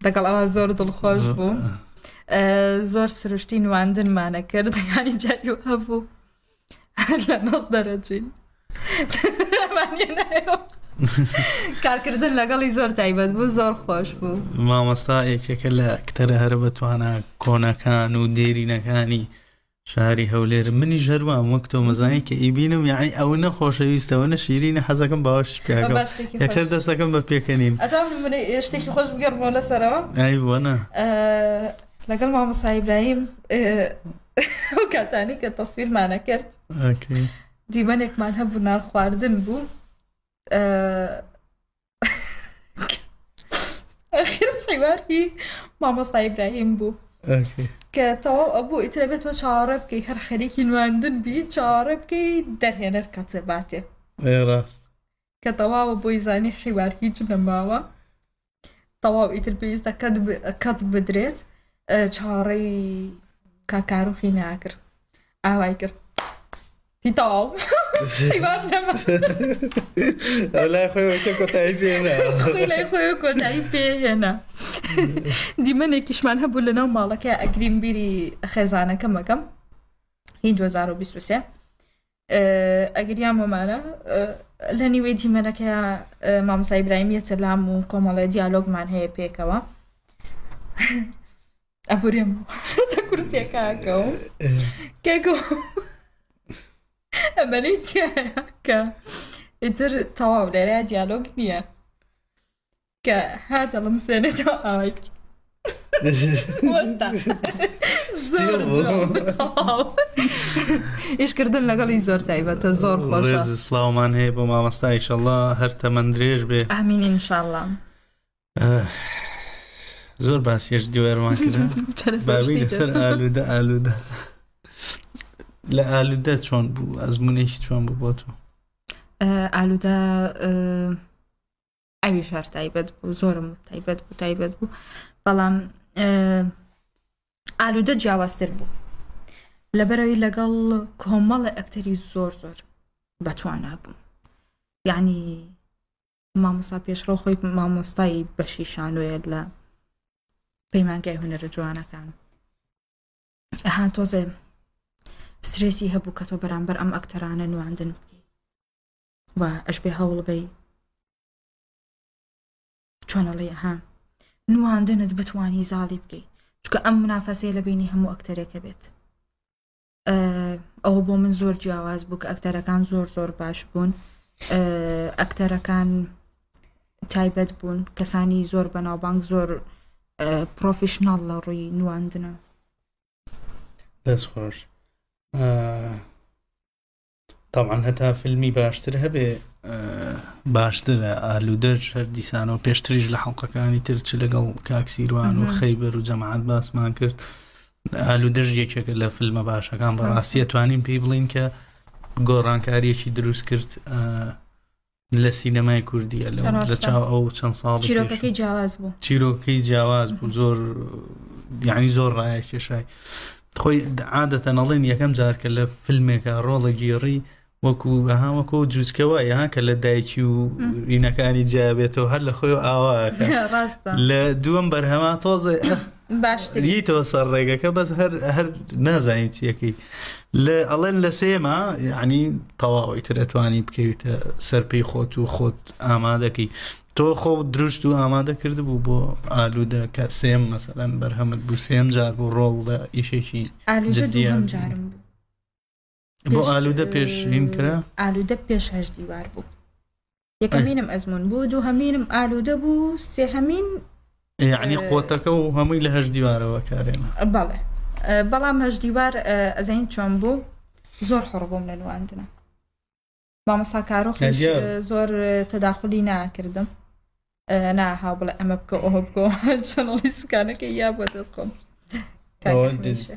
لەگەڵ ئەوە زۆر دڵخۆش بوو زۆر سروشتی نواندنمانە کرد ینی جاری هەبوو لە نۆز دەرەچین کارکردن لەگەڵی زۆر تایبەت بوو زۆر خۆش بوو مامۆستا یەکێکە لە ئەکتەرە هەرە بەتوانە کۆنەکان و دێرینەکانی شاری هەولێر منی ژەروام وەک تۆ مەزانی کە ئیبینم یعنی ئەو نەخۆشەویستەوە نە شیرینە حەزەکەم باوەش پێکەم یەکسەر دەستەکەم بە پێکەنین شتێکی خۆش بگەڕمەوە لەسەرەوە ئەی بۆنە لەگەڵ مامۆستا ئیبراهیم ئەو کاتانی کە تەسویرمانە کرد دیمەنێکمان هەبوو نان خواردن بوو ئەخیرم حیواری مامۆستا ئیبراهیم بوو کە تەواو ئەبوو ئیترە بێت تۆ چاوەڕێ بکەی هەر خەریکی نواندن بی چاوەڕێ بکەی دەرهێنەر کەچێ باتێ ڕاست کە تەواوە بۆی زانی حیوار هیچ نەماوە تەواو ئیتر پێویستە کەت بدرێت چاوەڕێی کاکاروخی ناکرد ئاوای کرد تاو حیوار نەما لای خۆی کۆتایی پێهێنا لای خۆی کۆتایی پێهێنا دیمەنێکیشمان هەبوو لەناو ماڵەکە ئەگریم بیری خێزانەکە مەکەم هی 2023 ئەگریان ومانە لە نیوێ دیمەنەکە مامۆستا ئیبراهیم یەتە لام و کۆمەڵێ دیالۆگمان هەیە پێکەوە ئەبورێم لەسە کورسیەکەکەوم کێکەوە ئەمەنەی تایە کە ئیتر تەواو لێرە دیالۆگ نییە کە هاتە لەم سێنێتەوە ئاوای کرد وەستا زۆر تەواو ئیشکردن لەگەڵی زۆر تایبەتە زۆر خۆشە سڵاومان هەیە بۆ مامۆستا ئینشەڵڵا هەر تەمەند درێژ بێ ئامین ئینشەڵڵا زۆر باسیێش دیوێرمان کرد بابی لەسەر ئالوودە لە ئالوودە چۆن بوو ئەزمونێکی چۆن بوو بۆ تۆ؟ ئالوودە ئەویش هەر تایبەت بوو، زۆرم تایبەت بوو بەڵام ئالوودە جیاوازتر بوو لەبەرەوەی لەگەڵ کۆمەڵە ئەکتەری زۆر بەتوانە بوو. یعنی مامۆستا پێشڕەو خۆی مامۆستای بەشی شانۆیە لە پەیمانگای هونەرە جوانەکان. تۆزێ سترێسی هەبوو کە تۆ بەرامبەر ئەم ئەکتەرانە نواندن بکەی و ئەش بێ هەوڵ بەی چۆنەڵێ نواندنت بتوانی زاڵی بکەی، چکە ئەم منافەسەیە لە بینی هەموو ئەکتەرێکە بێت. ئەوە بۆ من زۆر جیاواز بوو کە ئەکتەرەکان زۆر باش بوون، ئەکتەرەکان تایبەت بوون، کەسانی زۆر بەناوبانگ زۆر پرۆفیشناڵ لە ڕووی نواندنە. دەست خۆش. طبعا هەتا فیلمی باشتر هەبێ باشترە ئالوودەش هەر دیسانەوە پێشتریش لە حەڵقەکانی تر چ لەگەڵ کاکسیروان و خەیبەر و جەماعەت باسمان کرد. ئالوودەش یەکێکە لە فیلمە باشەکان بەڕاستی توانین پێی بڵین کە گۆڕانکاریەکی دروست کرد لە سینەمای کوردیە لە چاو ئەو چەند ساڵ. چیرۆکەکەی جیاواز بوو، چیرۆکەی جیاواز بوو، زۆر یعنی زۆر ڕایە کێشای خۆی عادەتەن ئەڵێن یەکەم جار کە لە فیلمێکە ڕۆڵە گێڕی وەکو جوچکەوە کە لە دایکی و ڕینەکانی جیابێتەوە هەر لە خۆی ئاواکە لە دووەم بەرهەما تۆزێ باشتریتەوە سەر ڕێگەکە بەس هەر نازانین چیەکەی لە ئەڵێن لە سێمە یعنی تەواوی ترەتوانی بکەویتە سەرپەی خۆت و خۆت ئامادەکەی. تۆ خۆ دروست و ئامادە کرد بوو بۆ ئالوودە کە سێم مەسەلەن بەرهەمت بوو سێم جار بوو ڕۆڵ لە ئیشێکی جددیان جارم بوو. بۆ ئالوودە پێشین کرا؟ ئالوودە پێش هەش دیوار بوو. یەکەمینم ئەزمون بوو، دووهەمینم ئالوودە بوو، سێهەمین یعنی قوتەکە و هەمووی لە هەش دیوارەوە کارێنە. بەڵێ بەڵام هەش دیوار ئەزین چۆن بوو زۆر حڕ بووم لە نواندنە. مامۆستا کارۆخیش زۆر تەداخلی ناکردم، ناهاو بڵێ ئەمە بکە ئەوە بکە چۆنەڵی سوکانەکە یا بۆ دەست خۆم.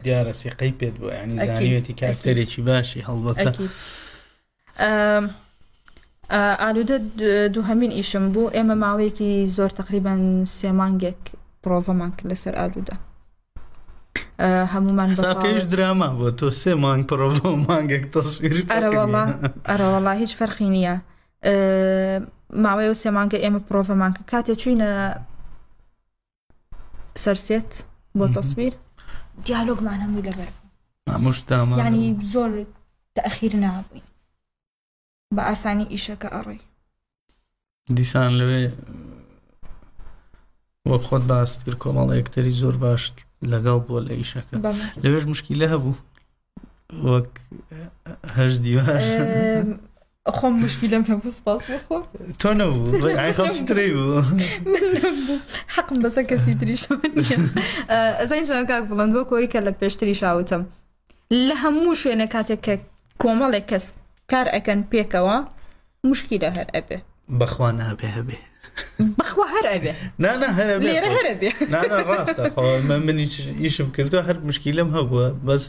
دیارە سێقەی پێت بوو یعنی زانیوێتی کاکتەرێکی باشی هەڵبەتە. ئالوودە دووهەمین ئیشم بوو. ئێمە ماوەیەکی زۆر تقریبان 3 مانگێک پرۆڤەمان کرد لەسەر ئالوودە. هەمومان بەساکەیش دراما بۆ تۆ 3 مانگ پرۆڤە و مانگێک تەسویر. ئەرەوەڵا هیچ فەرقی نییە. ماوەیە و 3 مانگە ئێمە پرۆڤەمان کە کاتێک چووینە سەرسێت بۆ تەسویر دیالۆگمان هەمووی لەبەر یعنی زۆر تەئەخیر نابووین، بە ئاسانی ئیشەکە ئەڕێ. دیسان لەوێ وەک خۆت باست کرد کۆمەڵ ئەکتەری زۆر باش لەگەڵ بووە لە ئیشەکە، لەوێش مشکیلە هەبوو وەک هەش دیوار. خۆم مشکیلەم هەبوو سپاس بۆ تۆ نەبوو خەڵکی ترەی بوو حەقم بەسەر کەسی تریشەوە نییە. ئەزین چۆن کاک بڵند بۆ کۆی کە لە پێشتری شاوتم لە هەموو شوێنە کاتێک کە کۆمەڵێک کەس کار ئەکەن پێکەوە مشکیلە هەر ئەبێ بەخوا نابێ هەبێ بەخوا هەر ئەبێ لێرە هەر ئەبێ ڕاستە من ئیشم کردو هەر مشکیلەم هەبووە بەس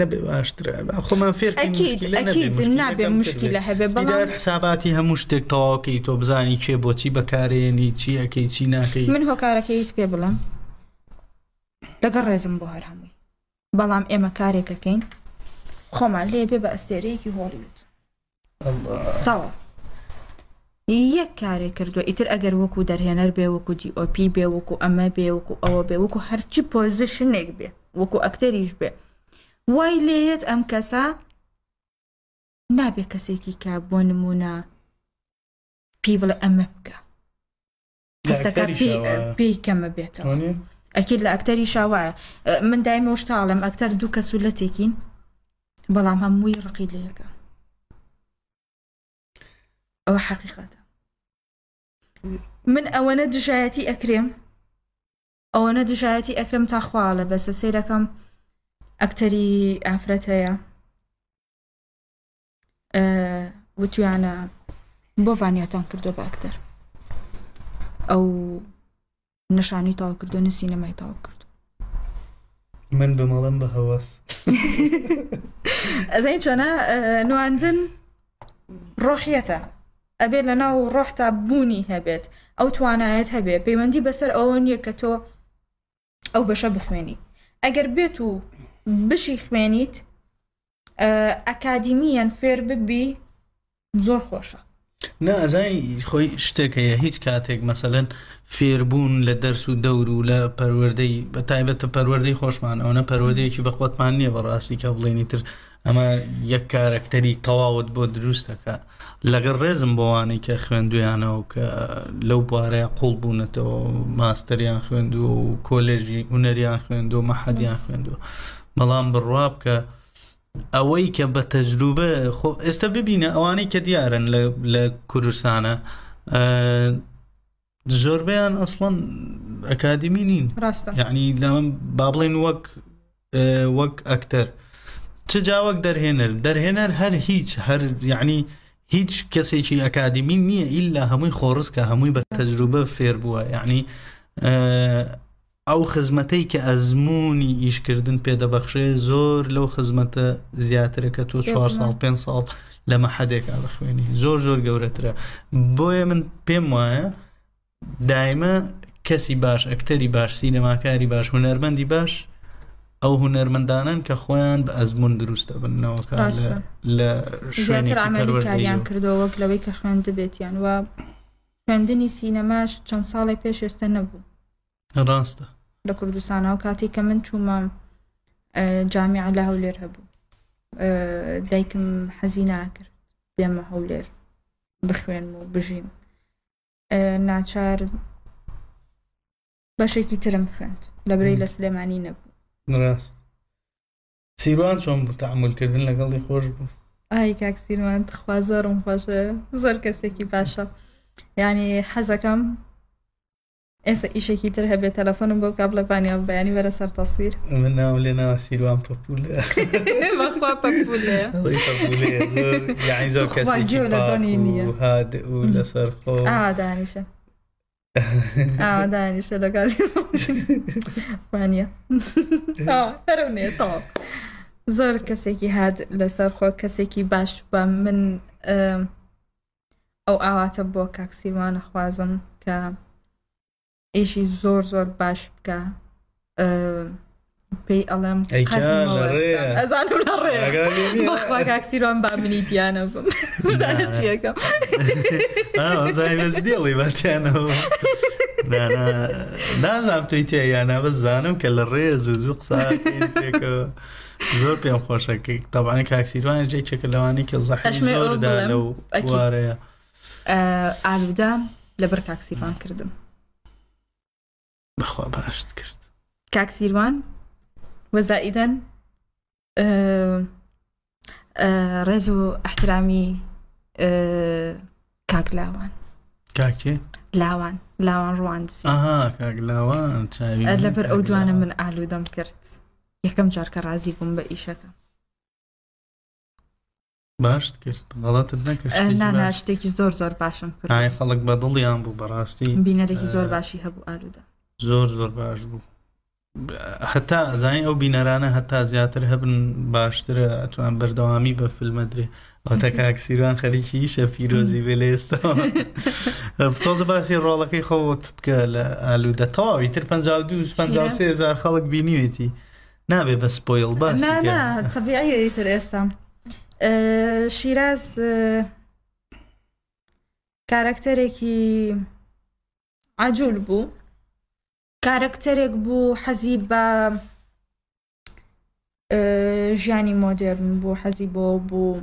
نەبێ باشترە خۆمان فێرکیت نابێ مشکیلە هەبێ بەڵام حساباتی هەموو شتێک تەواوکەی تۆ بزانی کێ بۆچی بەکارێنی چی ئەەکەی چی ناکەی. من هۆکارەکەیت پێ بڵم لەگەڵ ڕێزم بۆ هەر هەمووی، بەڵام ئێمە کارێکەکەین خۆمان لێ بێ بە ئەستێرەیەکی هۆلیوود تەواو یەک کارێک کردووە. ئیتر ئەگەر وەکو دەرهێنەر بێ، وەکو DOP بێ، وەکو ئەمە بێ، وەکو ئەوە بێ، وەکو هەرچی پۆزیشنێک بێ، وەکو ئەکتەریش بێ، وای لێیت ئەم کەسە نابێ کەسێکی کە بۆ نمونە پێی بڵێ ئەمە بکە کەستەکە پێی کەمە بێتەوە. ئەکید لە ئەکتەری شاوایە. من دایمە وشتاڵم ئەکتەر دوو کەسولەتێکین بەڵام هەمووی ڕقی لەیەکە. ئەوە حەقیقەتە. من ئەوەنە دژایەتی ئەکرێم، ئەوەنە دژایەتی ئەکرم تا خواڵە بەسە سیرەکەم ئەکتەری ئافرەت هەیە وتویانە بۆ ڤانیاتان کردو بە ئەکتەر ئەو نیشانی تاوا کردوونە سینەمای تاوا کردو. من بمەڵم بە هەواس ئەزای چۆنە نواندن ڕۆحیەتە ئەبێ لە ناو ڕۆحتا بوونی هەبێت ئەو توانایەت هەبێ پەیوەندی بەسەر ئەوە نییە کە تۆ ئەو بەشە بخوێنی ئەگەر بێت و بشی خوێنیت ئەکادیمیان فێر ببی زۆر خۆشە. نا ئەزای خۆی شتێکەیە هیچ کاتێک مەسەلەن فێربوون لە دەرس و دەور و لە پەروەردەی بە تایبەتە پەروەردەی خۆشمان ئەوە پەروەردەیەکی بە خۆتمان نییە بەڕاستی کە بڵێنی تر ئەمە یەک کارکتەری تەواوت بۆ دروستەکە لەگەڵ ڕێزم بۆوانەی کە خوێندویانەوە کە لەو بوارەیە قوڵ بوونەتەوە ماستەریان خوێندووە و کۆلێژی هونەریان خوێندووە مەحەدیان خوێندووە بەڵام بڕوا بکە ئەوەی کە بە تەجروبە ئێستا ببینە ئەوانەی کە دیارن لە کوردستانە زۆربیان ئەسڵەن ئەکادمی نین یعنی لەمە با بڵێن وەک ئەکتەر چ جاوەک دەرهێنەر هەر یعنی هیچ کەسێکی ئەکادمی نییە ئیلا هەمووی خۆڕز کە هەمووی بە تەجروبە فێر بووە یعنی ئەو خزمەتەی کە ئەزمموی ئیشکردن پێدەبەخشێ زۆر لەو خزمەتە زیاترە کە تۆ 4 ساڵ 5 ساڵ لە مەحەدێکا بخوێنی زۆر گەورەترە بۆیە من پێم وایە دایمە کەسی باش ئەکتەری باش سینەماکاری باش هونەرمەندی باش ئەو هونەرمەندانن کە خۆیان بە ئەزمون دروستە بنەوەکە لە زیاتر ئەمریکاریان کردەوە وەک لەوەی کە خوێند بێتیان و خوێندنی سینەماش چەند ساڵی پێش ئێستا نەبوو ڕاستە لە کوردستانەوە کاتی کە من چوومە جامیعە لە هەولێر هەبوو دایکم حەزی ناکرد بێمە هەولێر بخوێنم و بژیم ناچار بەشێکی ترم خوێند لەبرەی لە سلێمانی نەبوو. ڕاست سیروان چۆن بوو تەعاملکردن لەگەڵی خۆش بوو؟ ئای کاک سیروان تخوا زۆرم خۆشە زۆر کەسێکی باشە یعنی حەزەکەم ئێستا ئیشێکی تر هەبێت تەلەفۆنم بۆ کابلە پانیا بەیانی وەرە سەر تەسویر من ناو لێ ناوە سیروان پەپولە بەخوا پەپولەیە یعنی زۆر کەسێکی پاک و هادئ و لەسەر خۆ دانیشە دانیشە لەگەڵ پانیا هەرونێ تاو زۆر کەسێکی هاد لەسەر خۆ کەسێکی باش بە من ئەو ئاواتە بۆ کاک سیروان خوازم کە ئیشی زۆر باش بکە پێی ئەڵێم ئەزانم لە ڕێ بەخوا کاک سیروان با منی دیانە بم بزانە چیەکەم زایبەزدێڵی باتیانەوە نازام توی تێیانە بەزانم کە لە ڕێ زوو قساکەین پێکەوە زۆر پێم خۆشە تەبعاً کاک سیروان جێکێکە لەوانەی کە زەحمی زۆردا لەو بوارەیە ئالوودە لەبەر کاک سیروان کردم بەخوا باشت کرد کاک سیروان وەزائیدەن ڕێز و ئەحترامی کاک لاوان کاکێ لاوان ڕواندسی کاک لاوان لەبەر ئەو دوانە من ئالوودەم کرد یەکەم جار کە ڕازی بووم بە ئیشەکە باشت کرد غەڵەتت نەکرد نانا شتێکی زۆر باشم کرد خەڵک بە دڵیان بوو بەڕاستی بینەرێکی زۆر باشی هەبوو ئالوودە زۆر باش بوو هەتا ئەزانی ئەو بینەرانە هەتا زیاتر هەبن باشترە ئەتوان بەردەوامی بە فیلمە درێ ئەوتە کاک سیروان خەریکی ئیشە پیرۆزی بێ لە ئێستاوە تۆزە باسی ڕۆڵەکەی خۆت بکە لە ئالوودە تەواوی تر 52,000 خەڵک بینیوێتی نابێ بە سپۆیڵ باسی تەبیعیە تر ئێستا شیراز کارکتەرێکی عجول بوو کارکتەرێک بوو حەزی بە ژیانی مۆدێرن بوو حەزی بوو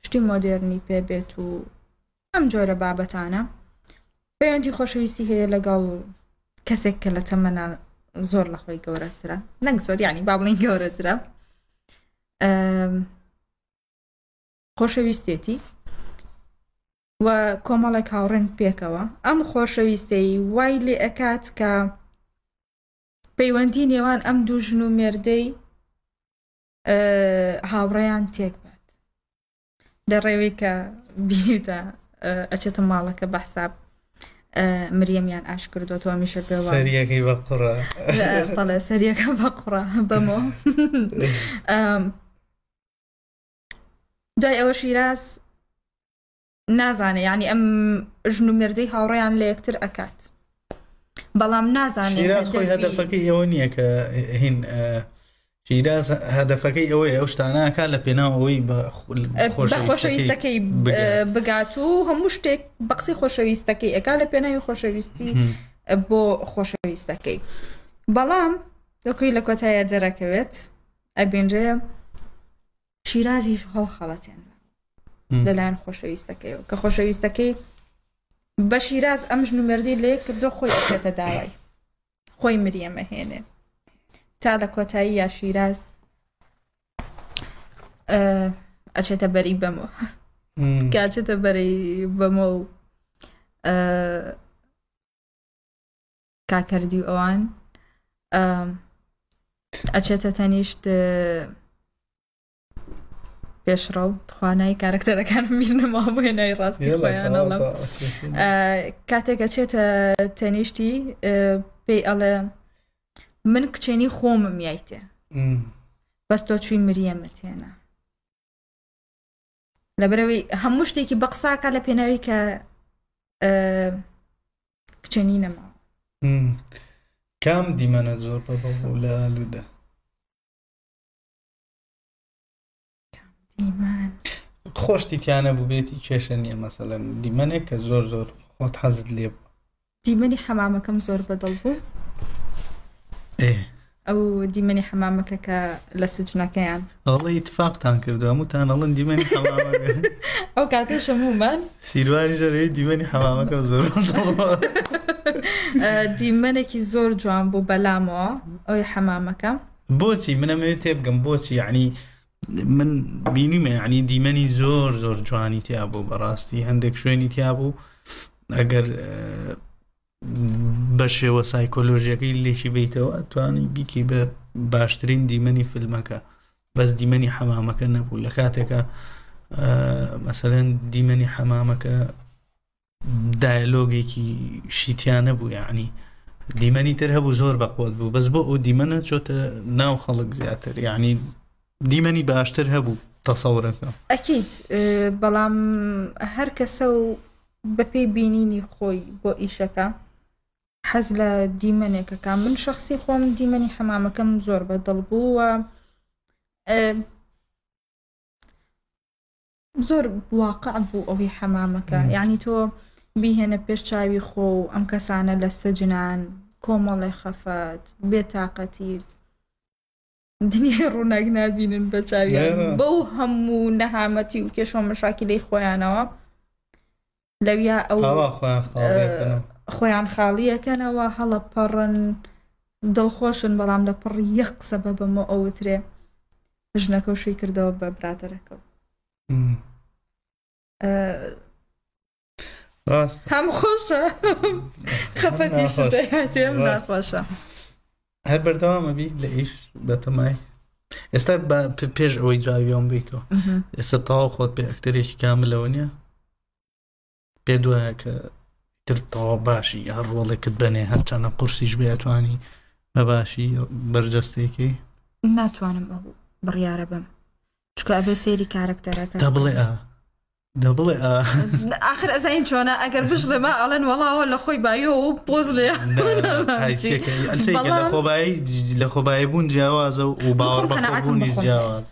شتی مۆدێرنی پێبێت و ئەم جۆرە بابەتانە پەیوەندی خۆشەویستی هەیە لەگەڵ کەسێک کە لە تەمەنە زۆر لە خۆی گەورەترە نەک زۆر یعنی با بڵێن گەورەترە خۆشەویستێتی و کۆمەڵێک هاوڕێن پێکەوە ئەم خۆشەویستەی وای لێ ئەکات کە پەیوەندی نێوان ئەم دوو ژن و مێردەی هاوڕێیان تێک بێت دەڕێوەی کە بینیتە ئەچێتە ماڵەکە بە حساب مریەمیان ئاش کردوەوە میشە پێوە سەریەکەی بە قوڕە بەڵێ سەریەکە بە قوڕە بەمەوە. دوای ئەوە شیراز نازانێ یعنی ئەم ژن و مێردەی هاوڕێیان لە یەکتر ئەکات بەڵام نازانێ شیراز خۆی هەدەفەکەی ئەوە نییە کە هین شیراز هەدەفەکەی ئەوەیە ئەو شتانەکە لە پێناوەوەی بە خۆشەویستەکەی بگات و هەموو شتێک بە قسەی خۆشەویستەکەی ئەکا لە پێناوی خۆشەویستی بۆ خۆشەویستەکەی. بەڵام لەکوی لە کۆتایە جەرەکەوێت ئەبینرێ شیرازیش هەڵخەڵەتێن لەلایەن خۆشەویستەکەیەوە کە خۆشەویستەکەی بە شیراز ئەم ژن و مێردەی لێ کردو خۆی ئەچێتە داوای خۆی مریەمە هێنێ تا لە کۆتایی یا شیراز ئەچێتە بەری بەمەوە کاچێتە بەری بەمە و کاکردی و ئەوان ئەچێتە تەنیشت پێشڕە و توانای کارکتەرەکانم میرنەوە بۆ هێنای ڕاستی خۆیانەڵم کاتێکە چێتە تەنیشتی پێی ئەڵێ من کچێنی خۆمم یایتێ بەس تۆ چووی مریەمە تێنە لەبەرەوەی هەموو شتێکی بە قساکە لە پێناوی کە کچێنی نەماوە. کام دیمەنە زۆر بەدڵ بوو لە ئالوودە خۆشتی تیانە بوو بێتی کێشە نییە مەسەلەن دیمەنێک کە زۆر زۆر خۆت حەزت لێ بوو. دیمەنی حەمامەکەم زۆر بەدڵ بوو ئەو دیمەنی حەمامەکە کە لە سجنەکەیان ئەڵێ ئیتفاقتان کردو هەمووتان ئەڵەن دیمەنی حەمامەکە ئەو کاتە شەمومان سیروانی ژەرەوەی دیمەنی حەمامەکە زۆر دیمەنێکی زۆر جوان بوو بەلامەوە ئەوی حەمامەکە. بۆچی منەمەوێت تێبگەم بۆچی یعنی من بینیمە یعنی دیمەنی زۆر زۆر جوانی تیا بوو بەڕاستی هەندێک شوێنی تیا بوو ئەگەر بە شێوە سایکۆلۆژیەکەی لێکی بیتەوە ئەتوانی بیکی بە باشترین دیمەنی فیلمەکە بەس دیمەنی حەمامەکە نەبوو لە کاتێکە مەسەلەن دیمەنی حەمامەکە دایلۆگێکی شیتیانە بوو یعنی دیمەنی تر هەبوو زۆر بەقوت بوو بەس بۆ ئەو دیمەنە چۆتە ناو خەڵک زیاتر یعنی دیمەنی باشتر هەبوو تەسەورەکە ئەکید بەڵام هەر کەسە و بەپێی بینینی خۆی بۆ ئیشەکە حەز لە دیمەنێکەکە من شخصی خۆم دیمەنی حەمامەکەم زۆر بەدڵ بوو زۆر واقع بوو ئەوی حەمامەکە یعنی تۆ بیهێنە پێش چاوی خۆ و ئەم کەسانە لە سەجنان کۆمەڵی خەفەت بێتاقەتی دنیای ڕووناک نبینن بە چاویان بەو هەموو نەهامەتی و کێشۆ مشاکلەی خۆیانەوە لەویا ئەو خۆیان خاڵیەکەنەوە هەڵە پەڕن دڵخۆشن بەڵام لە پڕ یەک قسە بە بەمە ئەوترێ ژنەکە و شوی کردەوە بە برادەرەکە هەم خۆشە خەفەتی شتێم ناخۆشە هەر بەردەوامە بی لە ئیش بەتەمای ئێستا پێش ئەوەی جاویۆم بیتەوە ئێستا تەواو خۆت پێ ئەکتەرێکی کاملەوە نییە پێ دوایە کە تر تەواو باشی هەر ڕۆڵێکت بنێ هەرچەنە قورسیش بێتوانی بە باشی بەرجەستێکی ناتوانم ئەو بڕیارە بم چکە ئەبێ سێری کارکتەرەکە دەبڵێ آخر ئەزین چۆنە ئەگەر بژڵێ ما ئەڵێن وەڵاوە لە خۆی بایۆ و پۆز لێ لە خۆبایی بوون جیاوازە و باوەڕ بەخۆبوونی جیاواز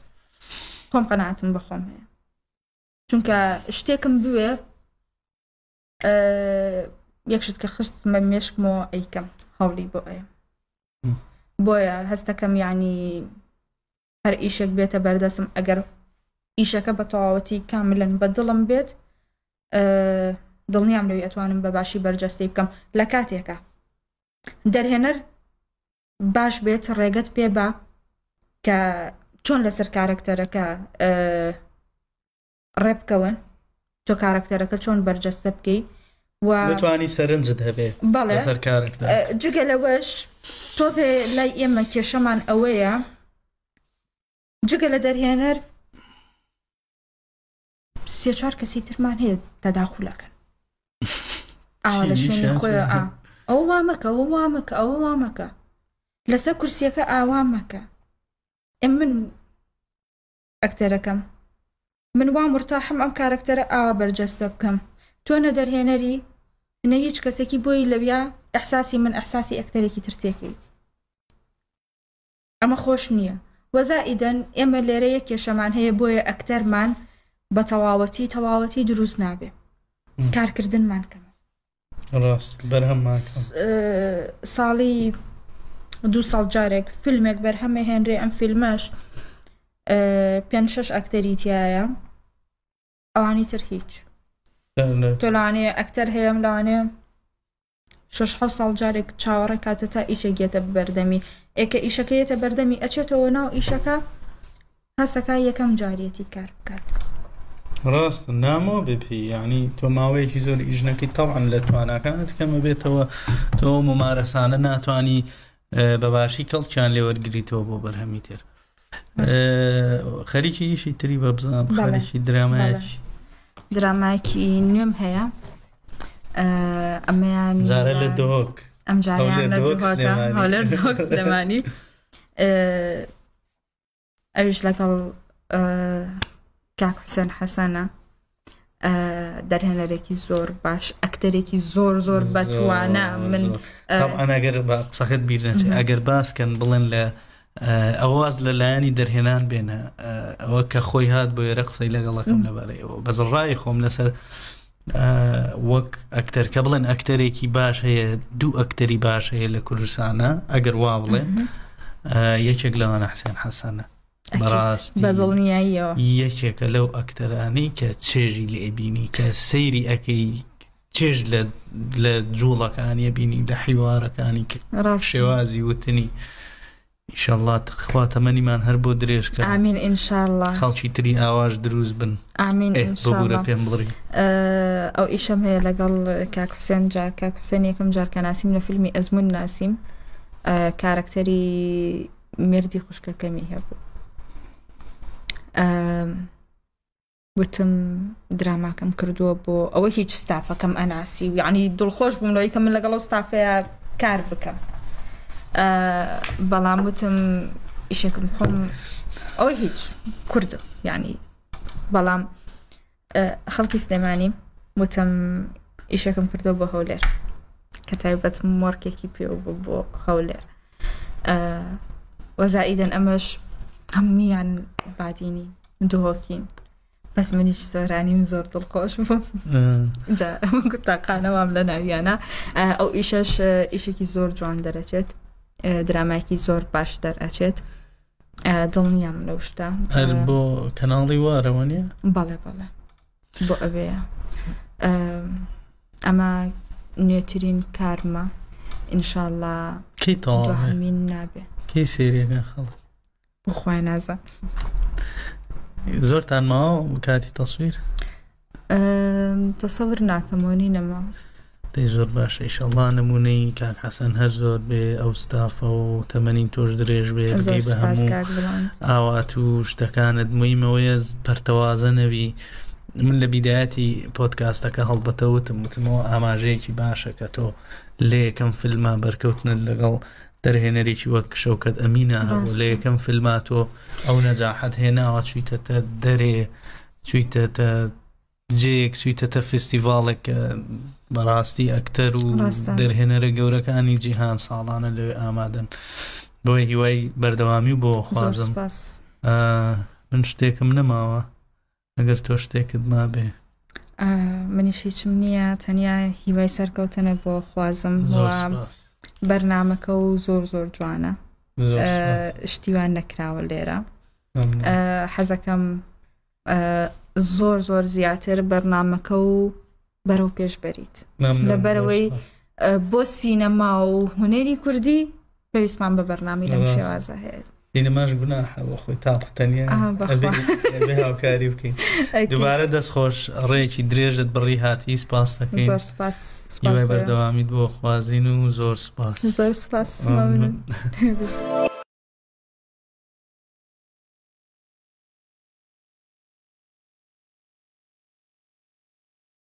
خۆم قەناعەتم بەخۆم هەیە چونکە شتێکم بوێ یەکشت کە خستمە مێشکمەوە ئەیکەم هەوڵی بۆ ئەیە بۆیە هەستەکەم یعنی هەر ئیشێک بێتە بەردەستم ئەگەر ئیشەکە بە تەواوەتی کاملەن بە دڵم بێت دڵنیام لەوی ئەتوانم بە باشی بەرجەستی بکەم لە کاتێکە دەرهێنەر باش بێت ڕێگەت پێ بە کە چۆن لەسەر کارکتەرەکە ڕێبکەون تۆ کارکتەرەکە چۆن بەرجەستە بکەی و دەتوانی سەرنجت هەبێت لەسەر کارکتەر جگە لەوەش تۆزێ لای ئێمە کێشەمان ئەوەیە جگە لە دەرهێنەر سێ چوار کەسی ترمان هەیە تەداخولەکەن لە شوێنی خۆی ئەو وامەکە لەسەر کورسیەکە ئاوام مەکە من ئەکتەرەکەم من وام مرتاحم ئەم کارکتەرە ئاوا بەرجەستە بکەم تۆ نەدەرهێنەری نە هیچ کەسێکی بۆی لەویا ئەحساسی من ئەحساسی ئەکتەرێکی ترتێکی ئەمە خۆش نییە وەزائیدەن ئێمە لێرە یەک کێشەمان هەیە بۆیە ئەکتەرمان بە تەواوەتی دروست نابێ کارکردنمان کەمە ڕاست بەرهەممان ساڵی 2 ساڵ جارێک فیلمێک بەرهەمە هێنرێ ئەم فیلمەش 5-6 ئەکتەری تایە ئەوانی تر هیچ تۆ لەوانەیە ئەکتەر هەیەم لەوانەیە 6 ساڵ جارێک چاوەڕێ کاتە تا ئیشێکێتە بەردەمی ئێکە ئیشەکەیەتە بەردەمی ئەچێتەوە ناو ئیشەکە هەستەکە یەکەم جاریەتی کار بکات ڕاست نامۆ بپی یعنی تۆ ماوەیەکی زۆر ئیژنەکەی تەواان لە توانەکانت کەمە بێتەوە تۆ ممارەسانە ناتوانی بە باشی کەڵکیان لێوەرگریتەوە بۆ بەرهەمی تر خەریکی ئیشی تری بە بزانام خەریکی درامایکی نوێم هەیە ئەمەیان جارە لە دۆک ئەم جاریان لە هەولێر دۆک سلێمانی ئەویش لەگەڵ کاک حوسێن حەسەنە دەرهێنەرێکی زۆر باش ئەکتەرێکی زۆر بەتوانە من ئەگەر بە قسەکەت بیر نەچێت ئەگەر باسکەن بڵێن لە ئەواز لە لایەنی دەرهێنان بێنە ئەوە کە خۆی هات بۆ ئێرە قسەی لەگەڵەکەم لەبارەیەوە بەزڕای خۆم لەسەر وەک ئەکتەر کە بڵێن ئەکتەرێکی باش هەیە 2 ئەکتەری باش هەیە لە کوردستانە ئەگەر وا بڵێ یەکێک لەوانە حوسێن حەسەنە بەڕاستی بەدڵنیاییەوە یەکێکە لەو ئەکتەرانەی کە چێژی لێبینی کە سەیری ئەەکەی چێژ لە جوڵەکانیە بینی لە حیوارەکانی شێوازی وتنی ئینشاءالله خوا تەمەنیمان هەر بۆ درێژکە ئامین ئینشاءالله خەڵکی تری ئاواش دروست بن ئامین ئینشاءالله پێم بڵێ ئەو ئیشەم هەیە لەگەڵ کاک حوسێن کاک حوسێن یەکەم جار کە ناسیم لە فیلمی ئەزمون ناسیم کارکتەری مردی خوشکەکەمی هەبوو وتم دراماکەم کردووە بۆ ئەوە هیچ ستافەکەم ئەناسی و یعنی دڵخۆش بووم لەوەی کە من لەگەڵ ستافەیە کار بکەم بەڵام وتم ئیشێکم خۆم ئەوە هیچ کوردم یعنی بەڵام خەڵکی سلێمانی وتم ئیشێکم کردووە بۆ هەولێر کە تایبەت مۆرکێکی پێ بۆ هەولێر وەزائیدەن ئەمەش هەموویان بادینی دۆکین بەس منیش سۆرانیم زۆر دڵخۆش بووم گوتاقانەوام لە ناویانە ئەو ئیشەش ئیشێکی زۆر جوان دەرەچێت درامایکی زۆر باش دەرئەچێت دڵنیام لەو شتە هەر بۆ کەناڵی وارەوە نیە؟ بەڵێ بۆ ئەوەیە ئەمە نوێترین کارمە ئینشاءالله کەی دوهەمین نابێ کەی سێریەکە خەڵک بخوای نازان زۆرتان ماوە کاتی تەسویر تەسەور ناکەمەوەنی نەما دەی زۆر باشە ئینشاءالله نمونەی کاک حەسەن هەر زۆر بێ ئەو ستافە و تەمەنی تۆش درێژ بێ بگەی بە هەموو ئاوات و شتەکانت مویمەوەیە پەرتەوازە نەبی من لە بیدایەتی پۆدکاستەکە هەڵبەتەوتمەوە ئاماژەیەکی باشە کە تۆ لە یەکەم فیلمە بەرکەوتنت لەگەڵ دەرهێنەرێکی وەک شەوکەت ئەمینە هەبوو لە یەکەم فیلما تۆ ئەو نەجاحەت هێناوە چوویتەتە دەرێ چوویتەتە جێیەک چوویتەتە فستیڤاڵێک بەڕاستی ئەکتەر و دەرهێنەرە گەورەکانی جیهان ساڵانە لەوێ ئامادەن بۆی هیوای بەردەوامی و بۆ خوازم من شتێکم نەماوە ئەگەر تۆ شتێکت ما بێ منیش هیچم نییە تەنیا هیوای سەرکەوتنە بۆ خوازم بەرنامەکە و زۆر جوانە شتیوان نەکراوە لێرە حەزەکەم زۆر زیاتر بەرنامەکە و بەرەو پێش بەریت لەبەرەوەی بۆ سینەما و هونەری کوردی پێویستمان بە بەرنامی لەم شێوازە هەیە سینەماش گوناحەوە خۆی تاقتەنیا ئەبێ هاوکاری بکەین دووبارە دەستخۆش ڕێکی درێژت بڕی هاتی سپاس دەکەین زۆر سپاس بەردەوامیت بۆ خوازین و زۆر سپاس زۆر سپاس